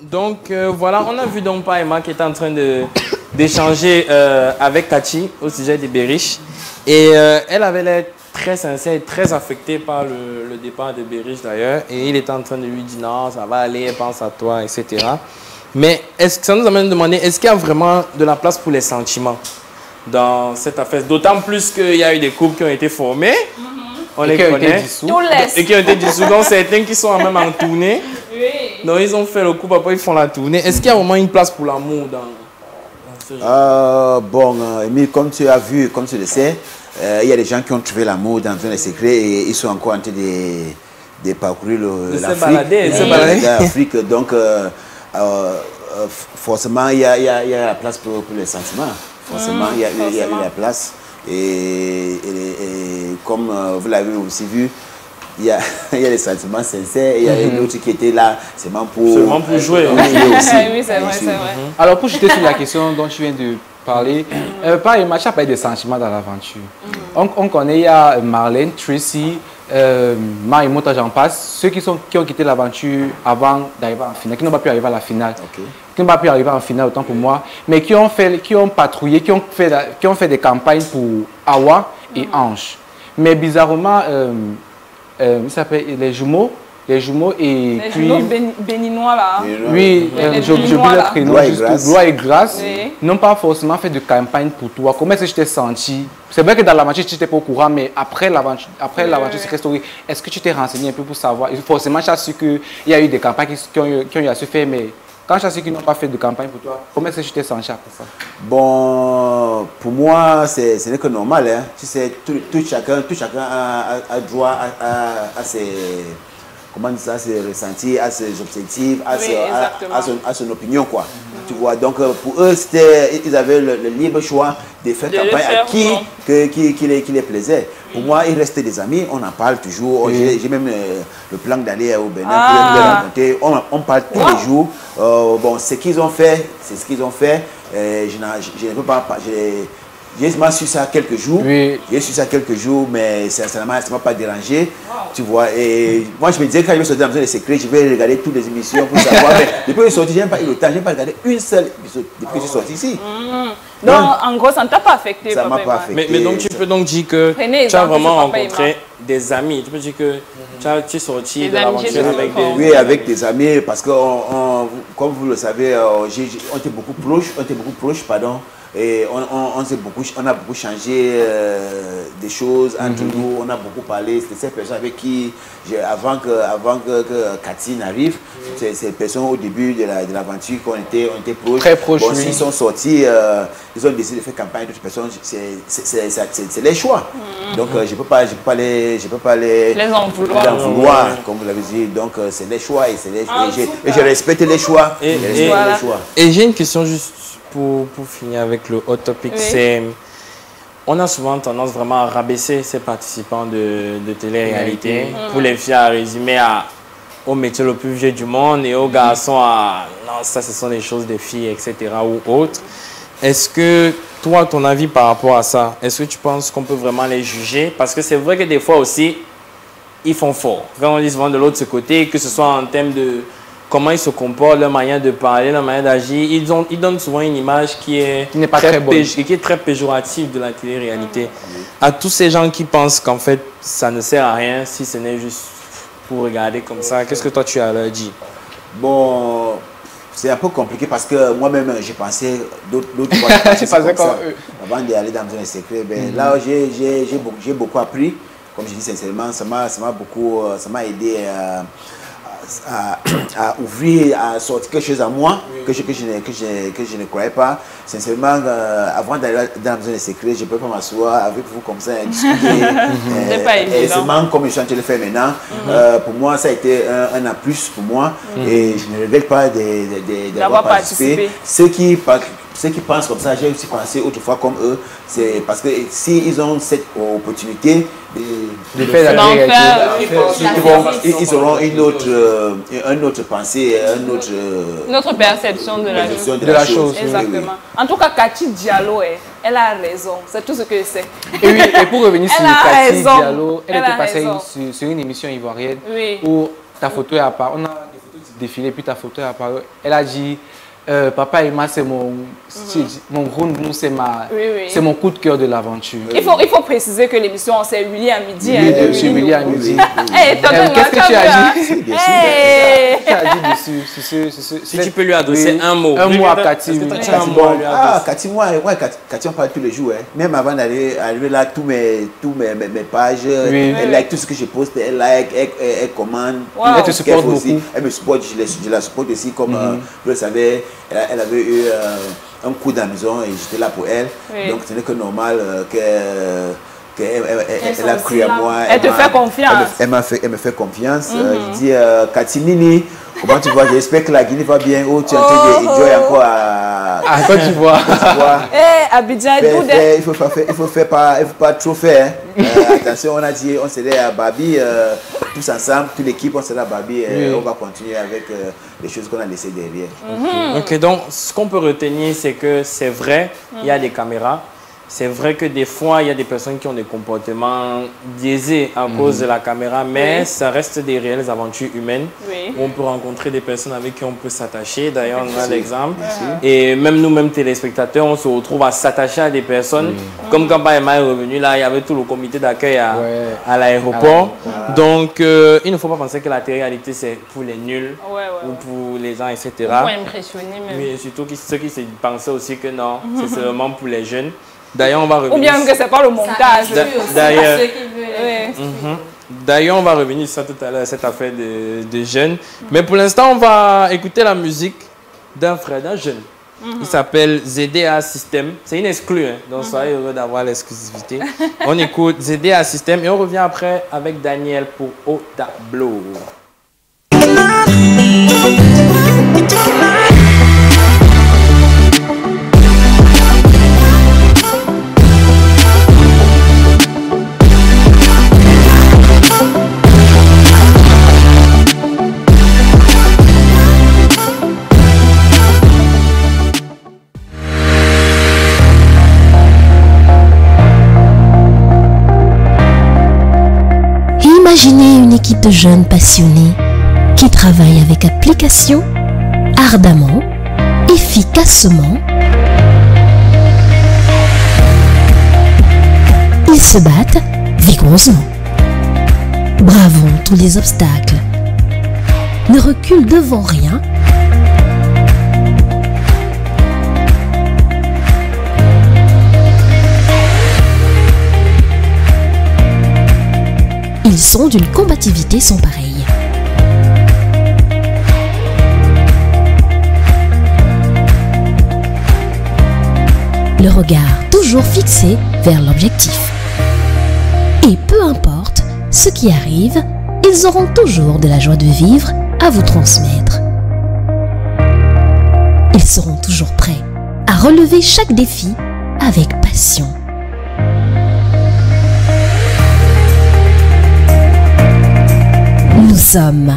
Donc voilà, on a vu donc Paema qui est en train d'échanger avec Kachi au sujet des Berish. Et elle avait l'air très sincère et très affectée par le départ de Berish d'ailleurs. Et il était en train de lui dire non, ça va aller, elle pense à toi, etc. Mais est-ce que ça nous amène à demander, est-ce qu'il y a vraiment de la place pour les sentiments dans cette affaire? D'autant plus qu'il y a eu des couples qui ont été formés. On les connaît. Et qui ont été dissous. Donc certains qui sont même en tournée. Donc ils ont fait le coup, après ils font la tournée. Est-ce qu'il y a vraiment une place pour l'amour dans ce genre? Bon, Emile, comme tu as vu, comme tu le sais, il y a des gens qui ont trouvé l'amour dans un secret et ils sont encore en train de parcourir l'Afrique. Donc, forcément, il y a la place pour les sentiments. Forcément, il y a la place. Et comme vous l'avez aussi vu, il y a des sentiments sincères, il y a une autre qui était là seulement pour jouer. Aussi. Oui, c'est vrai, c'est vrai. Alors, pour jeter sur la question dont tu viens de parler, Paema a pas eu de sentiments dans l'aventure. On connaît, il y a Marlène, Tracy, Marie-Mota, j'en passe, ceux qui ont quitté l'aventure avant d'arriver en finale, qui n'ont pas pu arriver à la finale. Qui n'ont pas pu arriver en finale autant pour moi, mais qui ont patrouillé, qui ont fait des campagnes pour Awa et Ange. Mais bizarrement, il s'appelle les jumeaux, Les jumeaux et Les puis... jumeaux béninois là. Oui, j'ai oublié le prénom. Gloire et Grâce. Oui. N'ont pas forcément fait de campagne pour toi. Comment est-ce que tu t'es senti? C'est vrai que dans l'aventure, tu n'étais pas au courant, mais après l'aventure Secret Story, est-ce que tu t'es renseigné un peu pour savoir? Forcément, tu as su qu'il y a eu des campagnes qui ont eu à se faire, mais quand tu as su qu'ils n'ont pas fait de campagne pour toi, comment est-ce que tu t'es senti après ça? Bon, pour moi, ce n'est que normal. Hein. Tu sais, tout chacun a droit à ses... Comment dire ça, ses ressentis, à ses objectifs, à son opinion, quoi. Tu vois, donc pour eux, ils avaient le libre choix de faire campagne à qui les plaisait. Pour moi, ils restaient des amis, on en parle toujours. J'ai même le plan d'aller au Bénin pour les rencontrer. On parle tous les jours. Bon, ce qu'ils ont fait, c'est ce qu'ils ont fait. Je ne peux pas... J'ai su ça quelques jours, mais ça ne m'a pas dérangé, tu vois. Et moi, je me disais, quand je vais sortir dans les secrets, je vais regarder toutes les émissions pour savoir. Mais depuis que je suis sorti, je n'ai pas eu le temps, je n'ai pas regardé une seule épisode depuis que je suis sorti ici. Donc, en gros, ça ne t'a pas affecté. Ça ne m'a pas affecté. Mais donc, tu peux donc dire que tu as vraiment rencontré des amis. Tu peux dire que tu es sorti de l'aventure avec des... Oui, avec des amis, parce que, comme vous le savez, on était beaucoup proches, pardon. Et on a beaucoup changé des choses entre nous, on a beaucoup parlé. C'est ces personnes avec qui, avant que Cathy n'arrive, c'est ces personnes au début de l'aventure qu'on était proches. Très proches. Bon, s'ils sont sortis, ils ont décidé de faire campagne d'autres personnes, c'est les choix. Donc je ne peux pas les en vouloir, comme vous l'avez dit. Donc c'est les choix et je respecte les choix. Et j'ai une question juste pour finir avec le hot topic, c'est on a souvent tendance vraiment à rabaisser ces participants de télé-réalité pour les faire à résumer au métier le plus vieux du monde et aux garçons à non, ça ce sont des choses des filles, etc. ou autres. Est-ce que toi, ton avis par rapport à ça, est-ce que tu penses qu'on peut vraiment les juger? Parce que c'est vrai que des fois aussi, ils font fort. Quand on dit souvent de l'autre côté, que ce soit en termes de comment ils se comportent, leur manière de parler, leur manière d'agir, ils donnent souvent une image qui est très péjorative de la télé-réalité. À tous ces gens qui pensent qu'en fait, ça ne sert à rien si ce n'est juste pour regarder comme ça, qu'est-ce que toi tu as à leur dire? Bon, c'est un peu compliqué parce que moi-même, j'ai pensé d'autres fois, avant d'aller dans un secret. Là, j'ai beaucoup appris. Comme je dis sincèrement, ça m'a aidé à ouvrir, à sortir quelque chose à moi que je ne croyais pas. Sincèrement, avant d'aller dans un secret, je ne peux pas m'asseoir avec vous comme ça et discuter. Et seulement comme je suis en train de le faire maintenant, pour moi, ça a été un an plus pour moi et je ne regrette pas d'avoir participé. Ceux qui pensent comme ça, j'ai aussi pensé autrefois comme eux, c'est parce que s'ils ont cette opportunité de faire la réalité, ils auront une autre pensée, une autre perception de la chose. Exactement. Oui. En tout cas, Cathy Diallo, elle a raison, c'est tout ce que c'est. Et oui, et pour revenir sur Cathy Diallo, elle était passée sur une émission ivoirienne où ta photo est apparue, on a des photos défilées, puis ta photo est apparue. Elle a dit... Papa et moi, c'est mon gros nous, c'est mon coup de cœur de l'aventure. Il faut préciser que l'émission, c'est Willy à midi. Oui, c'est Willy à midi. Qu'est-ce que tu as dit? Tu as dit dessus. Si tu peux lui adresser un mot. Un mot à Cathy. Cathy, Cathy, on parle tous les jours. Même avant d'arriver là, tous mes pages, elle like tout ce que je poste, elle like, elle commande. Elle te supporte beaucoup. Elle me supporte, je la supporte aussi, comme vous le savez. Elle avait eu un coup dans la maison et j'étais là pour elle. Donc ce n'est que normal qu'elle a cru à moi. Elle te fait confiance. Elle me fait confiance. Je dis, Cathy Nini, comment tu vois? J'espère que la Guinée va bien. Oh, tu es en train d'enjoy encore à Côte d'Ivoire. Abidjan, il faut pas trop faire. Attention, on a dit, on serait à Babi, tous ensemble, toute l'équipe, on serait à Babi. On va continuer avec les choses qu'on a laissées derrière. Ok, donc ce qu'on peut retenir, c'est que c'est vrai, il y a des caméras. C'est vrai que des fois, il y a des personnes qui ont des comportements biaisés à cause de la caméra, mais ça reste des réelles aventures humaines où on peut rencontrer des personnes avec qui on peut s'attacher. D'ailleurs, on a l'exemple. Et même nous-mêmes, téléspectateurs, on se retrouve à s'attacher à des personnes. Comme quand Emma est revenu, là, il y avait tout le comité d'accueil à l'aéroport. Donc, il ne faut pas penser que la télé-réalité, c'est pour les nuls ou pour les gens, etc. Pour impressionner même. Mais surtout ceux qui se pensaient aussi que non, c'est seulement pour les jeunes. D'ailleurs, on va revenir. Ou bien que c'est pas le montage. D'ailleurs, on va revenir sur ça tout à l'heure, cette affaire de jeunes. Mais pour l'instant, on va écouter la musique d'un frère, d'un jeune. Il s'appelle ZDA System. C'est une exclue, hein, donc soyez heureux d'avoir l'exclusivité. On écoute ZDA System et on revient après avec Daniel pour Au Tableau. Imaginez une équipe de jeunes passionnés qui travaillent avec application, ardemment, efficacement. Ils se battent vigoureusement, bravant tous les obstacles, ne reculent devant rien. Ils sont d'une combativité sans pareille. Le regard toujours fixé vers l'objectif. Et peu importe ce qui arrive, ils auront toujours de la joie de vivre à vous transmettre. Ils seront toujours prêts à relever chaque défi avec passion. Nous sommes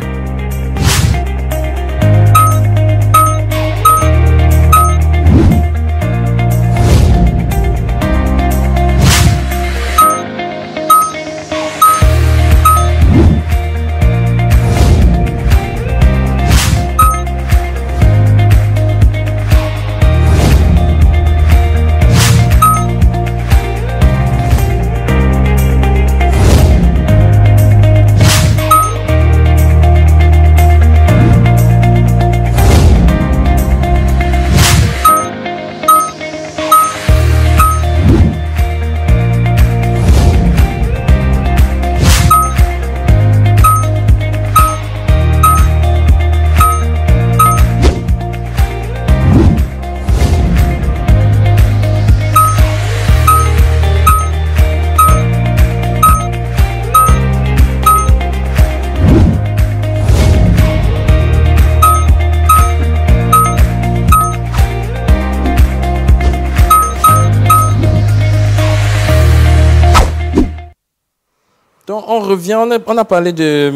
Donc on revient, on a parlé de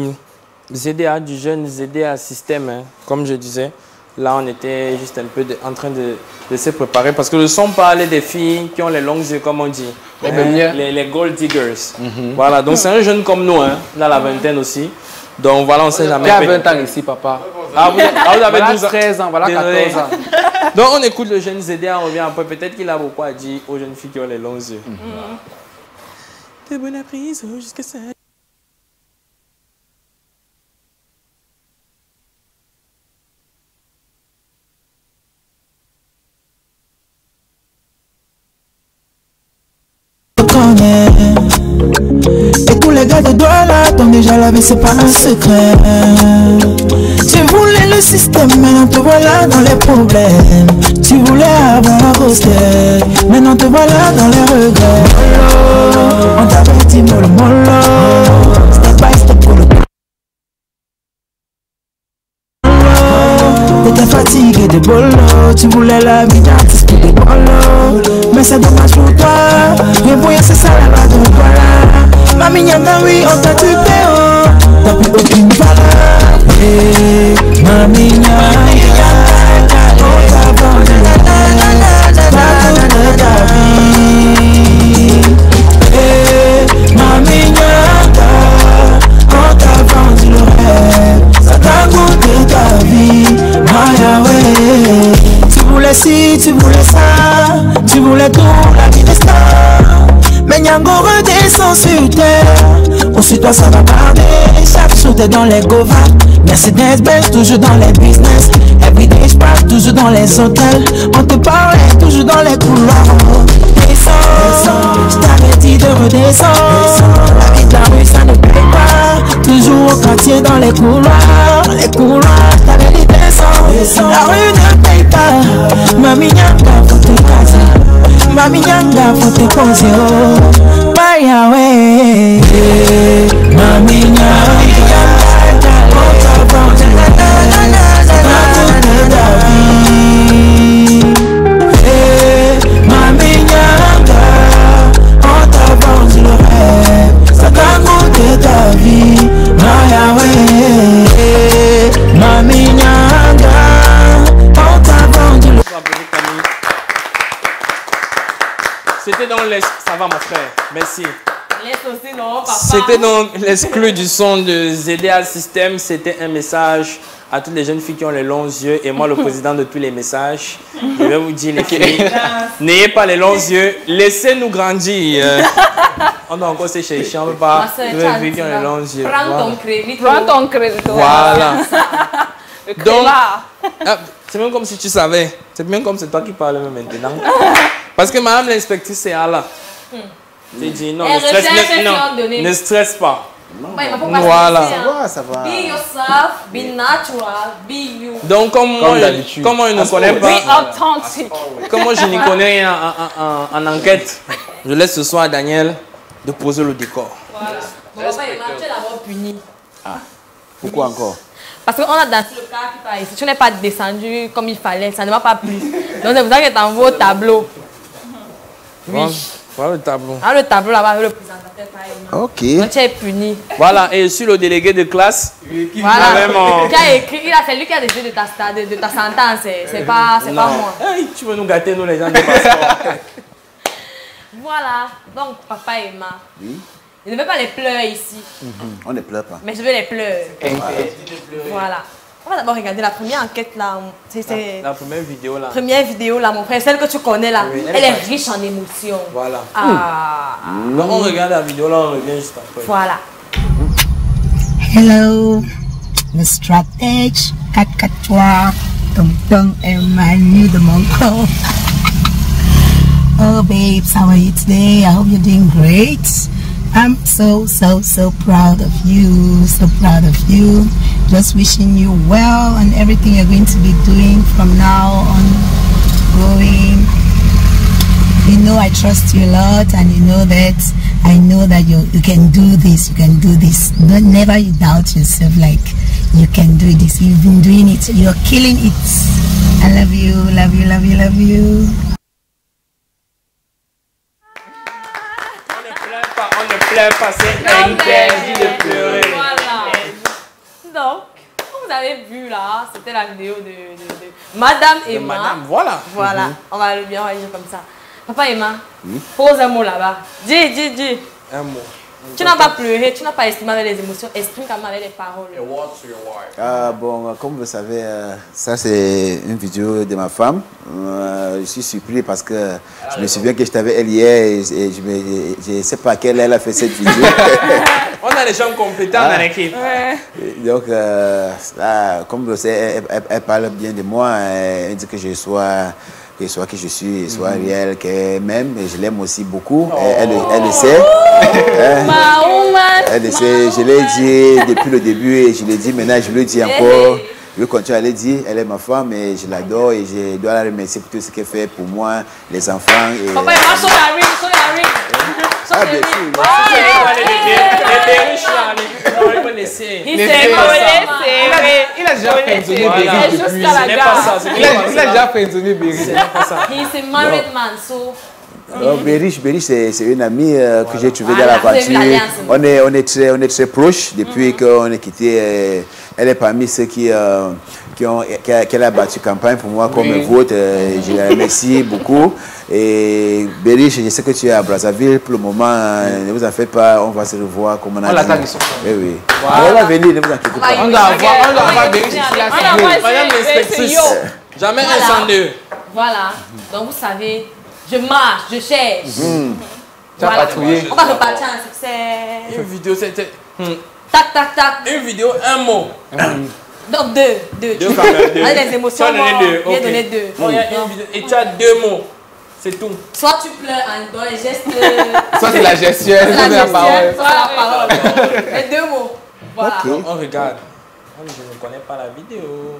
ZDA, du jeune ZDA System, hein, comme je disais. Là, on était juste un peu en train de se préparer parce que le son parlait des filles qui ont les longues yeux, comme on dit. Les gold diggers. Voilà, donc c'est un jeune comme nous, hein, dans la vingtaine aussi. Donc voilà, on ne sait jamais. Tu as 20 ans ici, papa. Ah, vous avez 12 ans. 13 ans, voilà 14 ans. Donc on écoute le jeune ZDA, on revient après. Peut-être qu'il a beaucoup à dire aux jeunes filles qui ont les longs yeux. De bonne prise jusqu'à ça. Et tous les gars de Douala t'ont déjà lavé, c'est pas un secret. Tu voulais le système, maintenant te voilà dans les problèmes. Tu voulais avoir la grosse tête, maintenant te voilà dans les regrets. Mollo, on t'avait dit mollo mollo, step by step pour le mollo. T'étais fatigué de bolo, tu voulais la vie d'artiste pour des bolos. Mais c'est dommage pour toi, bien pour c'est ça la loi de voilà. Mamie Nyanga, oui, on t'a tué, oh. T'as plus aucune valeur. Hey, Mamie Nyanga, on t'a vendu la toute de ta vie. voulais tout, la vie des stars. Mais Nyango redescend sur terre. Au sud toi ça va tarder. Chaque jour t'es dans les govas. Mercedes Benz toujours dans les business. Everyday je passe toujours dans les hôtels. On te parlait toujours dans les couloirs. Descends, je t'avais dit de redescendre. La vie de la rue ça ne paye pas. Toujours au quartier dans les couloirs. Les couloirs, je t'avais dit descends. La rue ne paye pas. Mami Nyanga faut te caser. Mami Nyanga faut te poser. Oh, Maya ouais. Mami Nyanga. C'était dans les... Ça va mon frère, merci. Laisse aussi, non, papa. C'était donc l'exclu du son de ZDA System. C'était un message à toutes les jeunes filles qui ont les longs yeux. Et moi, le président de tous les messages, je vais vous dire les filles, n'ayez pas les longs yeux, laissez-nous grandir. On doit encore sécher, on ne peut pas. Les filles qui ont les longs yeux. Prends ton crédit. Prends ton crédit. Voilà. Donc, c'est même comme si tu savais. C'est même comme c'est toi qui parles maintenant. Parce que madame l'inspectrice est là. J'ai dit non, ne stresse pas. Voilà. Ça va. Be yourself, be natural, be you. Donc comme moi je ne connais pas, be authentic. Comme moi je n'y connais rien en enquête, je laisse ce soir à Daniel de poser le décor. Voilà. Bon, papa, tu es d'abord puni. Ah. Pourquoi encore? Parce qu'on a dansé le cas qui part ici. Tu n'es pas descendu comme il fallait, ça ne m'a pas plu. Donc c'est pour ça que tu envoies au tableau. Oui. Voilà le tableau. Ah, le tableau là-bas, le présentateur par ok. Donc tu es puni. Voilà, et sur le délégué de classe, voilà. Qui a écrit, c'est lui qui a décidé de ta sentence, c'est pas moi. Hey, tu veux nous gâter, nous les gens de passeport. Voilà, donc papa et maman. Oui. Je ne veux pas les pleurs ici. On ne pleure pas. Mais je veux les pleurs. Voilà. On va d'abord regarder la première enquête là. La première vidéo là. Première vidéo là, mon frère, celle que tu connais là. Oui, elle est riche en émotions. Voilà. Ah. Donc on regarde la vidéo là, on revient juste après. Voilà. Hello, the stratège 443, Tung et Manu de Monco. Oh babes, how are you today? I hope you're doing great. I'm so proud of you, so proud of you. Just wishing you well and everything you're going to be doing from now on going. You know I trust you a lot, and you know that I know that you can do this, you can do this. Don't never you doubt yourself, like you can do this. You've been doing it, you're killing it. I love you, love you, love you, love you. Pas, c'est interdit de pleurer. Voilà. Donc, comme vous avez vu là, c'était la vidéo de Madame Emma. Madame, voilà. Voilà, on va le bien dire comme ça. Papa Emma, pose un mot là-bas. Dis. Un mot. Tu n'as pas pleuré, tu n'as pas exprimé avec les émotions, exprime quand même avec les paroles. Bon, comme vous savez, ça c'est une vidéo de ma femme. Je suis surpris parce que je me souviens que j'étais avec elle hier et je ne sais pas à quelle elle a fait cette vidéo. On a des gens compétents dans l'équipe. Donc, comme vous savez, elle parle bien de moi. Elle dit que je sois qui je suis, soit réel, qu'elle m'aime, et je l'aime aussi beaucoup. Elle le sait. Elle le sait. Je l'ai dit depuis le début et je l'ai dit maintenant, je le dis encore. Je vais continuer à le dire. Elle est ma femme et je l'adore et je dois la remercier pour tout ce qu'elle fait pour moi, les enfants. Et, papa, il va sur la ring. Ah, bien sûr. Il a déjà friendzoné Berry depuis. Il a déjà friendzoné Berry. He's a married man, so... Berry, c'est une amie que j'ai trouvée dans la voiture. On est très proches depuis qu'on est quitté. Elle est parmi ceux qui a battu campagne pour moi comme vote. Je la remercie beaucoup. Et Berry, je sais que tu es à Brazzaville pour le moment. Ne vous en faites pas, on va se revoir comme on a dit. Oui. On va venir, ne vous inquiétez pas. On doit avoir Berry ici. Madame l'inspectrice, jamais un sans deux. Voilà. Donc vous savez, je marche, je cherche. Tu as patrouillé. On va repartir en succès. Une vidéo, c'était... Tac, tac, tac. Une vidéo, un mot. Donc deux. Allez, les émotions, tu as donné deux. J'ai donné deux. Bon, il y a une vidéo et tu as deux mots. C'est tout. Soit tu pleures dans les gestes. Soit c'est la gestuelle, soit c'est la parole. Soit la parole. Les deux mots. Voilà. Ok. On regarde. Je ne connais pas la vidéo.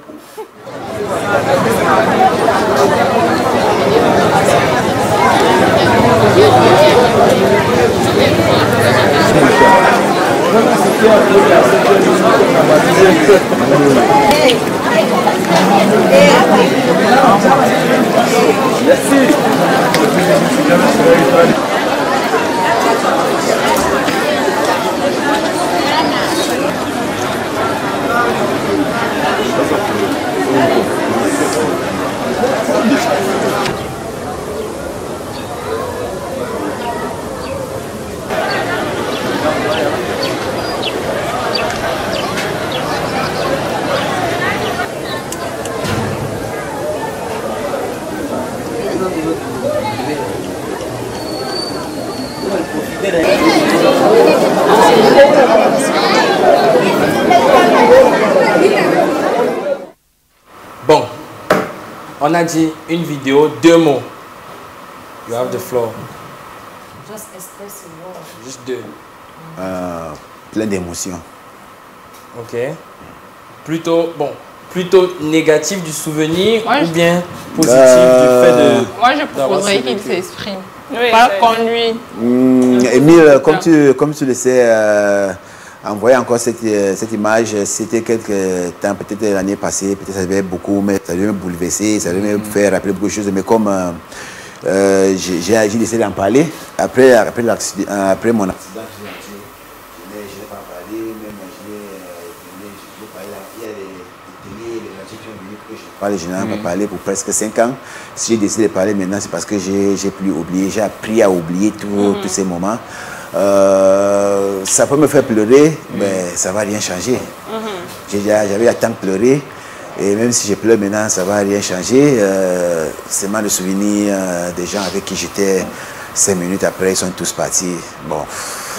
Bon, on a dit une vidéo, deux mots. You have the floor. Just express your word. Juste deux. Plein d'émotions. Ok. Plutôt négatif du souvenir ou bien positif du fait de... Moi, je proposerais qu'il s'exprime. Oui, Pas conduire. Émile, comme tu le sais, envoyer encore cette image, c'était quelque temps, peut-être l'année passée, peut-être ça devait beaucoup, mais ça devait me bouleverser, ça devait me faire rappeler beaucoup de choses. Mais comme j'ai décidé d'en parler, après mon accident, je n'ai pas parlé, même je parlé, il y a les télés, les radios qui ont venu que je parle, je n'en ai pas parlé pour presque 5 ans. Si j'ai décidé de parler maintenant, c'est parce que j'ai plus oublié, j'ai appris à oublier tous ces moments. Ça peut me faire pleurer, mais ça ne va rien changer. J'avais à temps de pleurer, et même si je pleure maintenant, ça ne va rien changer. C'est mal de souvenir des gens avec qui j'étais 5 minutes après, ils sont tous partis. Bon.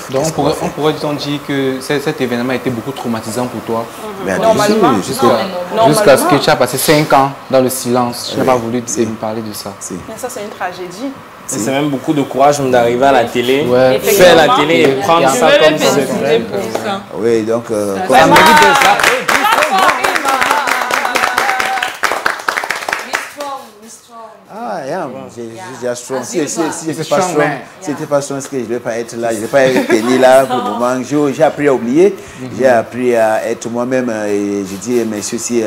Donc on pourrait dire que cet événement a été beaucoup traumatisant pour toi. Normalement. Jusqu'à ce que tu as passé 5 ans dans le silence. Tu n'as pas voulu me parler de ça. Mais ça, c'est une tragédie. C'est même beaucoup de courage d'arriver à la télé, ouais. Faire la télé et prendre ça comme secret. Oui, donc... ça mérite de ça. Ah, yeah, j'ai strong. Si j'étais pas strong, je ne devais pas être là. Je ne devais pas être tenu là pour le moment. J'ai appris à oublier. J'ai appris à être moi-même. Et je dis merci aussi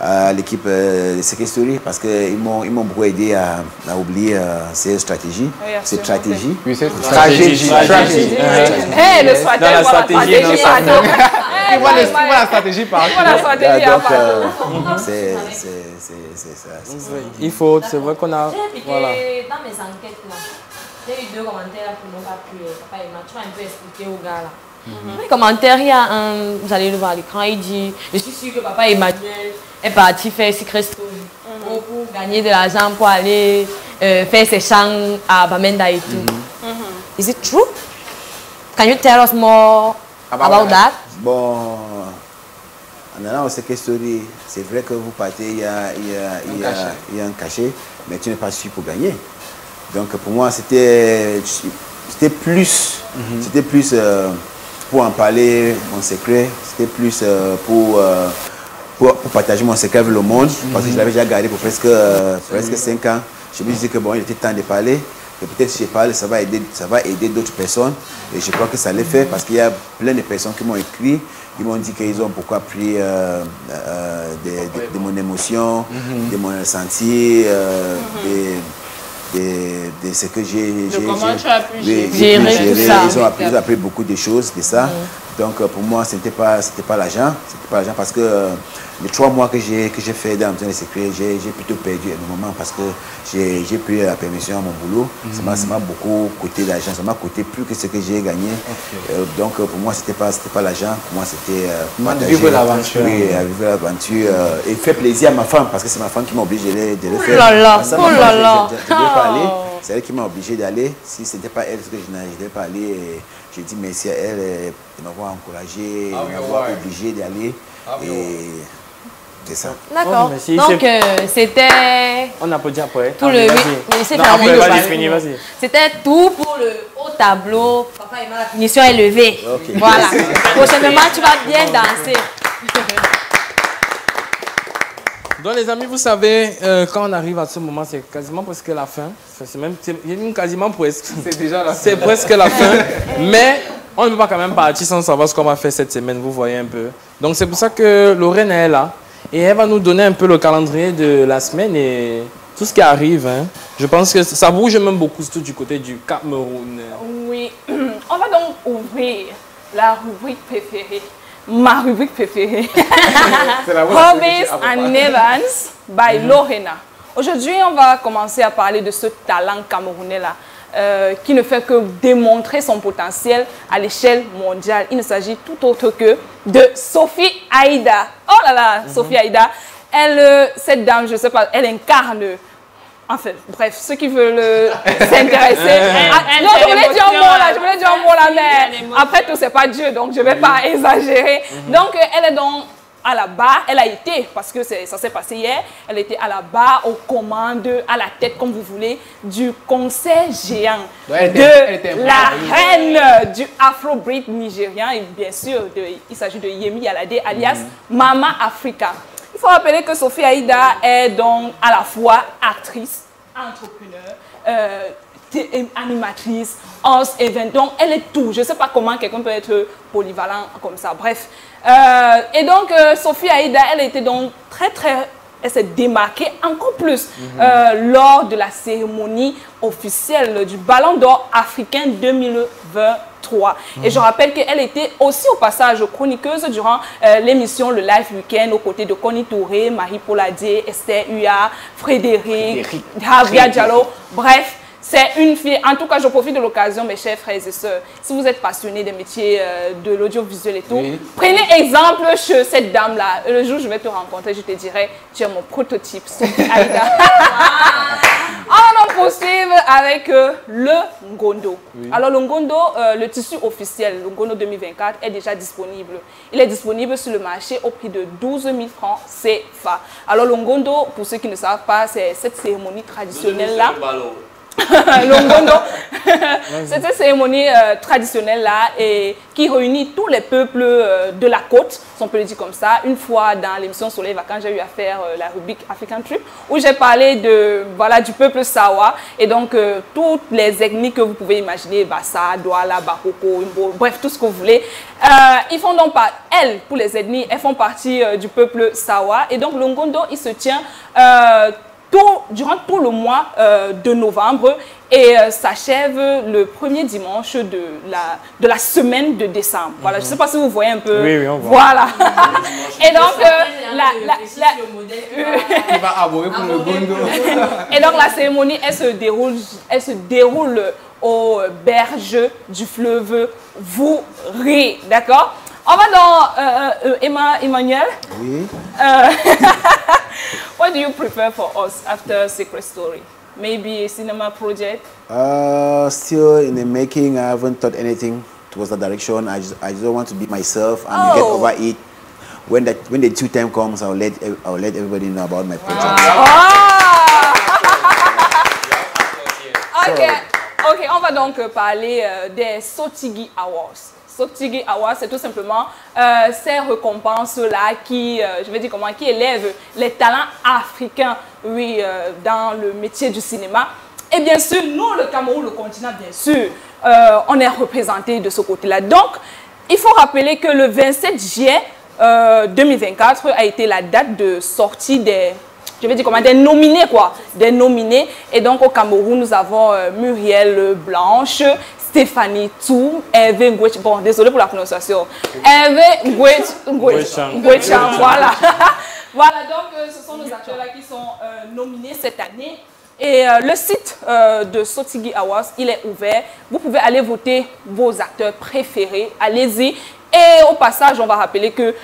à l'équipe de Secret Story parce qu'ils m'ont beaucoup aidé à oublier ces stratégies. Ces stratégies. Oui, c'est stratégie. Hé, le stratégie, dans la stratégie. Tu vois la stratégie par donc, c'est ça. Il faut, c'est vrai qu'on a... Voilà. Dans mes enquêtes, j'ai eu 2 commentaires qui n'ont pas pu. Papa et tu vas un peu expliquer au gars là. Dans les commentaires, il y a un, vous allez le voir à l'écran, il dit, je suis sûr que papa Emmanuel est parti faire Secret Story pour gagner de l'argent pour aller faire ses chants à Bamenda et tout. Is it true? Can you tell us more about that? Bon, en allant au Secret Story, c'est vrai que vous partez, il y a un cachet, mais tu n'es pas sûr pour gagner. Donc pour moi, c'était plus, pour en parler, mon secret, c'était plus pour partager mon secret avec le monde, parce que je l'avais déjà gardé pour presque 5 ans. Je me disais que bon, il était temps de parler. Et peut-être si je parle, ça va aider d'autres personnes. Et je crois que ça l'est fait parce qu'il y a plein de personnes qui m'ont écrit, qui m'ont dit qu'ils ont beaucoup appris de mon émotion, de mon ressenti, de ce que j'ai gérer tout ça. Ils ont appris beaucoup de choses de ça. Donc pour moi, ce n'était pas l'argent. C'était pas l'argent parce que les 3 mois que j'ai fait dans le secret, j'ai plutôt perdu énormément parce que j'ai pris la permission à mon boulot. Ça m'a beaucoup coûté l'argent. Ça m'a coûté plus que ce que j'ai gagné. Donc pour moi, c'était pas l'argent. Pour moi, c'était vivre l'aventure. Oui, vivre l'aventure. Et faire plaisir à ma femme parce que c'est ma femme qui m'a obligé de le faire. Oh là là, oh là là. C'est elle qui m'a obligé d'aller. Si ce n'était pas elle, je n'allais pas aller. J'ai dit merci à elle de m'avoir encouragé, de m'avoir obligé d'aller. Et c'est ça. D'accord. Donc, c'était... On applaudit après. Pour le... C'était tout pour le haut tableau. Papa, la finition est levée. Okay. Voilà. Prochainement, tu vas bien danser. Donc les amis, vous savez, quand on arrive à ce moment, c'est quasiment presque la fin. C'est même quasiment presque. C'est déjà la fin. C'est presque la fin. Mais on ne peut pas quand même partir sans savoir ce qu'on va faire cette semaine, vous voyez un peu. Donc c'est pour ça que Lorraine est là. Et elle va nous donner un peu le calendrier de la semaine et tout ce qui arrive. Hein. Je pense que ça bouge même beaucoup, surtout du côté du Cameroun. Oui. On va donc ouvrir la rubrique préférée. Ma rubrique préférée. Hobbies and Events by Lorena. Aujourd'hui, on va commencer à parler de ce talent camerounais-là qui ne fait que démontrer son potentiel à l'échelle mondiale. Il ne s'agit tout autre que de Sophie Aïda. Oh là là, Sophie Aïda. Cette dame, je ne sais pas, elle incarne... Enfin, bref, ceux qui veulent s'intéresser... non, je voulais dire un mot là, mais après tout, c'est pas Dieu, donc je ne vais pas exagérer. Donc, elle est donc à la barre, elle a été, parce que ça s'est passé hier, elle était à la barre, aux commandes, à la tête, comme vous voulez, du concert géant de la reine du Afrobeat nigérien, et bien sûr, il s'agit de Yemi Alade, alias Mama Africa. Il faut rappeler que Sophie Aïda est donc à la fois actrice, entrepreneur, animatrice, host, event. Donc, elle est tout. Je ne sais pas comment quelqu'un peut être polyvalent comme ça. Bref. Et donc, Sophie Aïda, elle était donc elle s'est démarquée encore plus lors de la cérémonie officielle du Ballon d'Or africain 2023. Et je rappelle qu'elle était aussi au passage chroniqueuse durant l'émission Le Live Weekend aux côtés de Connie Touré, Marie-Paul Adé, Esther Huya, Frédéric, Havia Diallo. Bref, c'est une fille. En tout cas, je profite de l'occasion, mes chers frères et sœurs. Si vous êtes passionnés des métiers de l'audiovisuel et tout, prenez exemple chez cette dame-là. Le jour où je vais te rencontrer, je te dirai, tu es mon prototype, Sophie Aïda. On va poursuivre avec le Ngondo. Alors, le Ngondo, le tissu officiel, le Ngondo 2024, est déjà disponible. Il est disponible sur le marché au prix de 12 000 francs CFA. Alors, le Ngondo, pour ceux qui ne savent pas, c'est cette cérémonie traditionnelle-là. Longondo, c'est cette cérémonie traditionnelle-là et qui réunit tous les peuples de la côte, si on peut le dire comme ça. Une fois dans l'émission Soleil Vacant, j'ai eu à faire la rubrique African Trip où j'ai parlé du peuple Sawa et donc toutes les ethnies que vous pouvez imaginer, Bassa, Douala, Bakoko, Imbo, bref, tout ce que vous voulez. Ils font donc pour les ethnies, elles font partie du peuple Sawa et donc le Ngondo, il se tient durant tout le mois de novembre et s'achève le premier dimanche de la semaine de décembre. Voilà, je ne sais pas si vous voyez un peu. Oui, on voit. Voilà. Et donc, il va abourer pour le Ngondo. Et donc, la cérémonie, elle se déroule aux berges du fleuve Vouré. D'accord? On va dans Emmanuel. Oui. What do you prefer for us after Secret Story? Maybe a cinema project? Still in the making. I haven't thought anything towards that direction. I just want to be myself and get over it. When the due time comes, I'll let everybody know about my project. Ok, on va donc parler des Sotigi Awards. Sotigi Awards, c'est tout simplement ces récompenses-là qui élèvent les talents africains, dans le métier du cinéma. Et bien sûr, nous, le Cameroun, le continent, bien sûr, on est représenté de ce côté-là. Donc, il faut rappeler que le 27 juillet 2024 a été la date de sortie des nominés, quoi. Des nominés. Et donc, au Cameroun, nous avons Muriel Blanche, Stéphanie Toum, Hervé Ngwech, bon, désolé pour la prononciation. Hervé Ngwecham, voilà. Voilà, donc ce sont nos acteurs-là qui sont nominés cette année. Et le site de Sotigi Awards, il est ouvert. Vous pouvez aller voter vos acteurs préférés. Allez-y. Et au passage, on va rappeler que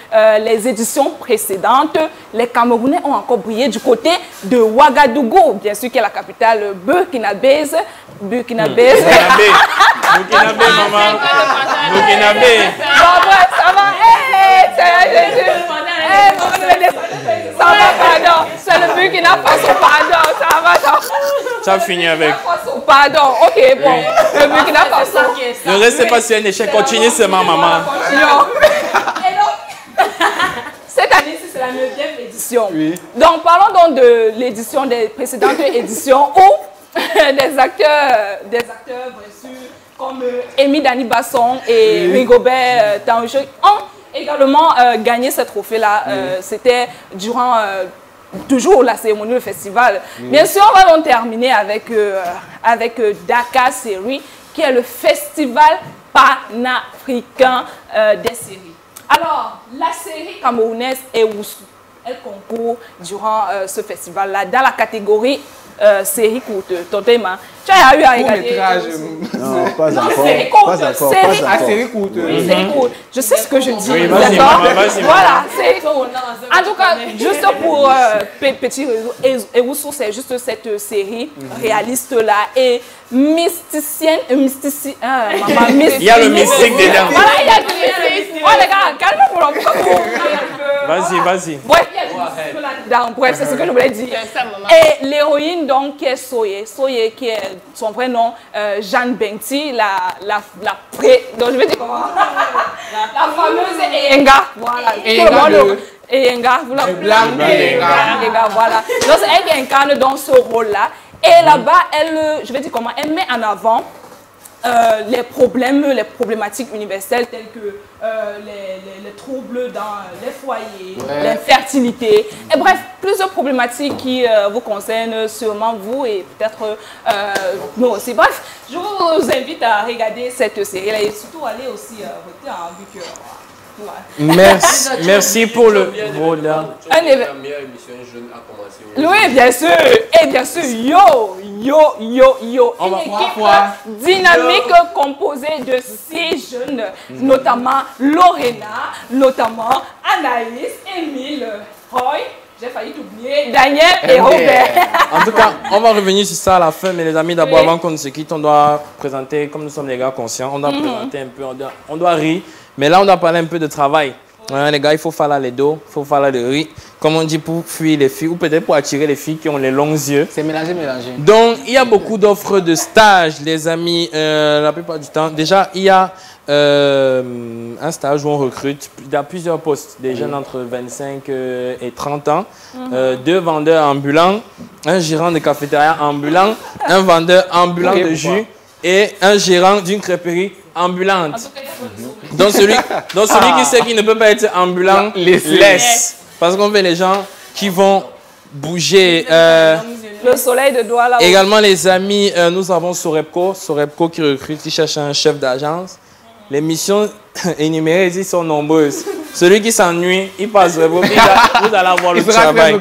les éditions précédentes, les Camerounais ont encore brillé du côté de Ouagadougou, bien sûr, qui est la capitale burkinabèse. Burkinabé, maman. Burkinabé. Bon, ouais, ça va. Ça va, pardon. C'est le Burkina Faso, pardon. Ça va, ça a fini avec. Pardon, ok, bon. Le Burkina Faso. Ne restez pas sur un échec, continuez seulement, maman. Cette année-ci, c'est la 9e édition. Oui. Donc, parlons donc de l'édition des précédentes éditions où des acteurs bien sûr, comme Amy Dani Basson et Rigobert Tange ont également gagné ce trophée-là. C'était durant toujours la cérémonie du festival. Bien sûr, on va donc terminer avec Dakar Série, qui est le festival panafricain des séries. Alors, la série camerounaise Ewusu, elle concourt durant ce festival-là dans la catégorie série courte. Tontema, tu as eu à regarder. Non, pas encore. Série courte. Série courte. Oui, série courte. Je sais ce que je dis. Oui, d'accord. vas-y. Voilà, série courte. En tout cas, juste pour petit réseau, Ewusu, c'est juste cette série réaliste-là et mysticienne. Il y a le mystique dedans. Voilà, il y a le mystique. Oh les gars, calmez-vous. Vas-y. Bref, c'est ce que je voulais dire. Et l'héroïne, donc, qui est Soye, qui est son vrai nom, Jeanne Benti, donc je vais dire comment la fameuse Eyenga. Voilà. Eyenga, vous l'avez Eyenga, voilà. Donc, c'est elle qui incarne dans ce rôle-là. Et là-bas, je vais dire comment, elle met en avant les problématiques universelles telles que les troubles dans les foyers, l'infertilité, et bref, plusieurs problématiques qui vous concernent sûrement vous et peut-être nous aussi. Bref, je vous invite à regarder cette série-là et surtout aller aussi voter en vu que... Merci pour le voilà. La meilleure émission jeune a commencé. Oui, bien sûr. Et bien sûr, une équipe dynamique composée de 6 jeunes, notamment Lorena, notamment Anaïs, Émile, Roy, j'ai failli t'oublier, Daniel et Robert. En tout cas, on va revenir sur ça à la fin, mais les amis, d'abord, avant qu'on ne se quitte, on doit présenter, comme nous sommes des gars conscients, on doit présenter un peu, on doit rire. Mais là, on doit parler un peu de travail. Les gars, il faut faire les dos, il faut faire le riz. Comme on dit, pour fuir les filles, ou peut-être pour attirer les filles qui ont les longs yeux. C'est mélangé. Donc, il y a beaucoup d'offres de stage, les amis, la plupart du temps. Déjà, il y a un stage où on recrute. Il y a plusieurs postes, des jeunes entre 25 et 30 ans. 2 vendeurs ambulants, un gérant de cafétéria ambulant, un vendeur ambulant de jus et un gérant d'une crêperie ambulante. Donc celui qui sait qu'il ne peut pas être ambulant, laisse. Parce qu'on veut les gens qui vont bouger. Le soleil de Douala. Également les amis, nous avons Sorepco qui recrute, qui cherche un chef d'agence. Les missions énumérées ici sont nombreuses. Celui qui s'ennuie, il passe vous allez avoir le travail.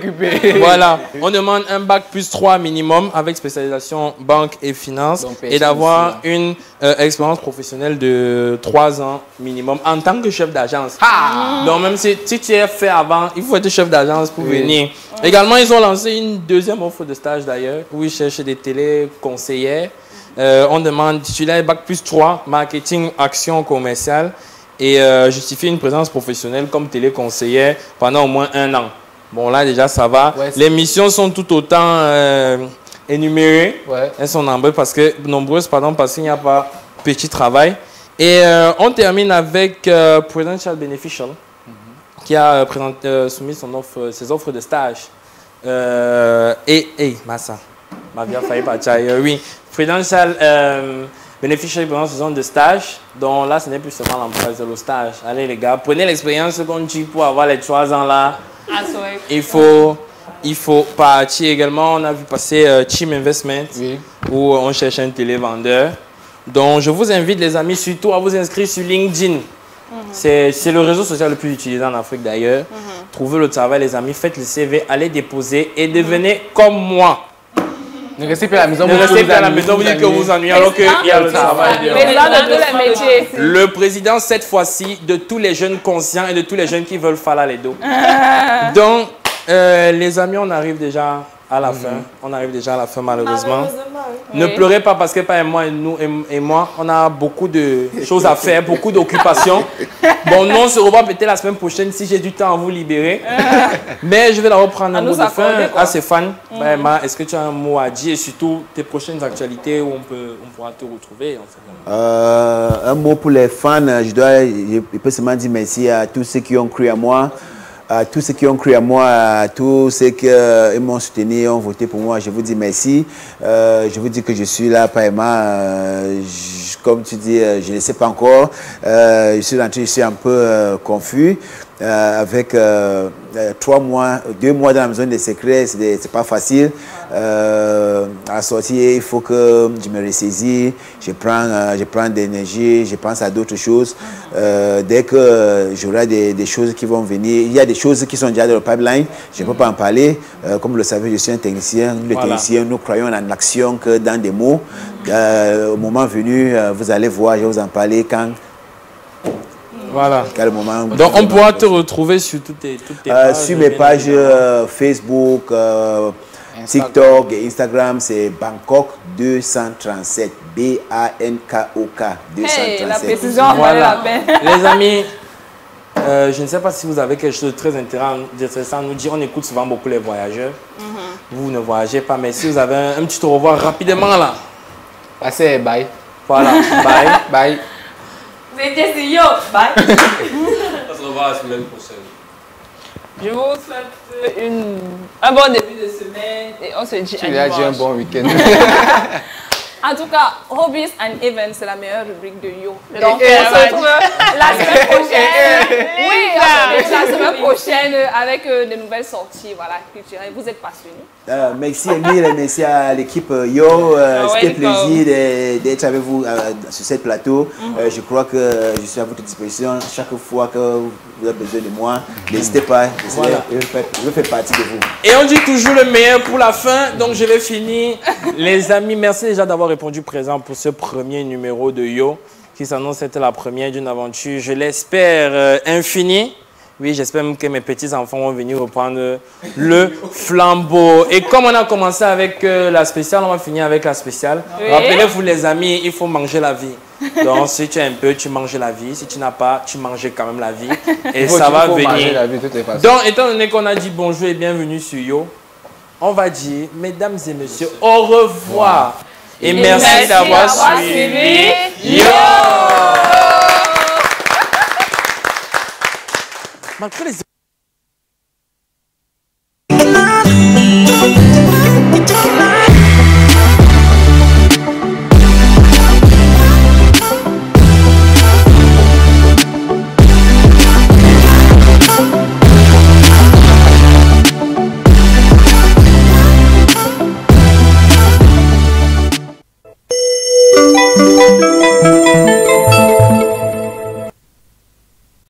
Voilà, on demande un bac plus 3 minimum avec spécialisation banque et finance et d'avoir une expérience professionnelle de 3 ans minimum en tant que chef d'agence. Donc même si tu es fait avant, il faut être chef d'agence pour venir. Également, ils ont lancé une deuxième offre de stage d'ailleurs où ils cherchent des téléconseillères. On demande titulaire bac plus 3, marketing, action commerciale et justifier une présence professionnelle comme téléconseillère pendant au moins 1 an. Bon, là déjà ça va. Les missions sont tout autant énumérées. Elles sont nombreuses parce qu'il n'y a pas petit travail. Et on termine avec Prudential Beneficial qui a soumis ses offres de stage. Massa, ma vie a failli partir ailleurs. Oui. Prudential Beneficiary pendant saison de stage, donc là ce n'est plus seulement l'emploi, c'est le stage. Allez les gars, prenez l'expérience qu'on dit pour avoir les 3 ans là. Il faut partir également. On a vu passer Team Investment où on cherche un télévendeur. Donc je vous invite les amis surtout à vous inscrire sur LinkedIn. C'est le réseau social le plus utilisé en Afrique d'ailleurs. Trouvez le travail les amis, faites le CV, allez déposer et devenez comme moi. Ne restez pas à la maison. Ne restez pas à la maison, vous dites que vous ennuyez alors qu'il y a le travail. Le président, cette fois-ci, de tous les jeunes conscients et de tous les jeunes qui veulent faire les dos. Donc, les amis, on arrive déjà à la fin. On arrive déjà à la fin, malheureusement. Ne pleurez pas parce que pas moi et moi, on a beaucoup de choses à faire, beaucoup d'occupations. Bon, nous, on se revoit peut-être la semaine prochaine si j'ai du temps à vous libérer. Mais je vais la reprendre un mot de fin à ses fans. Est-ce que tu as un mot à dire et surtout tes prochaines actualités où on pourra te retrouver un mot pour les fans, je peux seulement dire merci à tous ceux qui ont cru à moi. À tous ceux qui ont cru à moi, à tous ceux qui m'ont soutenu, ont voté pour moi, je vous dis merci. Je vous dis que je suis là, Paema. Comme tu dis, je ne sais pas encore. Je suis un peu confus. Avec 2 mois dans la maison des secrets, c'est pas facile. À la sortie, il faut que je me ressaisis, je prends de l'énergie, je pense à d'autres choses. Dès que j'aurai des choses qui vont venir, il y a des choses qui sont déjà dans le pipeline, je ne peux pas en parler. Comme vous le savez, je suis un technicien. Les techniciens, nous croyons en l'action que dans des mots. Au moment venu, vous allez voir, je vais vous en parler quand. Voilà. Quel moment. Donc on pourra te retrouver sur toutes tes pages. Sur mes pages Facebook, TikTok et Instagram, c'est Bangkok 237. B-A-N-K-O-K 237. Hey, la précision valait la peine. Les amis, je ne sais pas si vous avez quelque chose de très intéressant à nous dire. On écoute souvent beaucoup les voyageurs. Vous ne voyagez pas, mais si vous avez un petit au revoir rapidement là. Passez, bye. Voilà, bye. Bye. C'était si yo, bye. On se revoit la semaine prochaine. Je vous souhaite un bon début de semaine et on se dit à dimanche. Tu as dit un bon week-end. En tout cas, Hobbies and Events, c'est la meilleure rubrique de Yo. Donc, on se retrouve la semaine prochaine. Oui, la semaine prochaine avec de nouvelles sorties culturelles. Vous êtes passionnés. Merci Emile, merci à l'équipe Yo. C'était un plaisir d'être avec vous sur ce plateau. Je crois que je suis à votre disposition chaque fois que vous avez besoin de moi. N'hésitez pas, je fais partie de vous. Et on dit toujours le meilleur pour la fin, donc je vais finir. Les amis, merci déjà d'avoir répondu présent pour ce premier numéro de Yo, qui s'annonce être la première d'une aventure, je l'espère, infinie. Oui, j'espère même que mes petits-enfants vont venir reprendre le flambeau. Et comme on a commencé avec la spéciale, on va finir avec la spéciale. Oui. Rappelez-vous les amis, il faut manger la vie. Donc si tu as un peu, tu manges la vie. Si tu n'as pas, tu manges quand même la vie. Et ça va venir. La vie, toutes les façons. Donc étant donné qu'on a dit bonjour et bienvenue sur Yo, on va dire, mesdames et messieurs, au revoir. Et merci d'avoir suivi Yo. Malgré les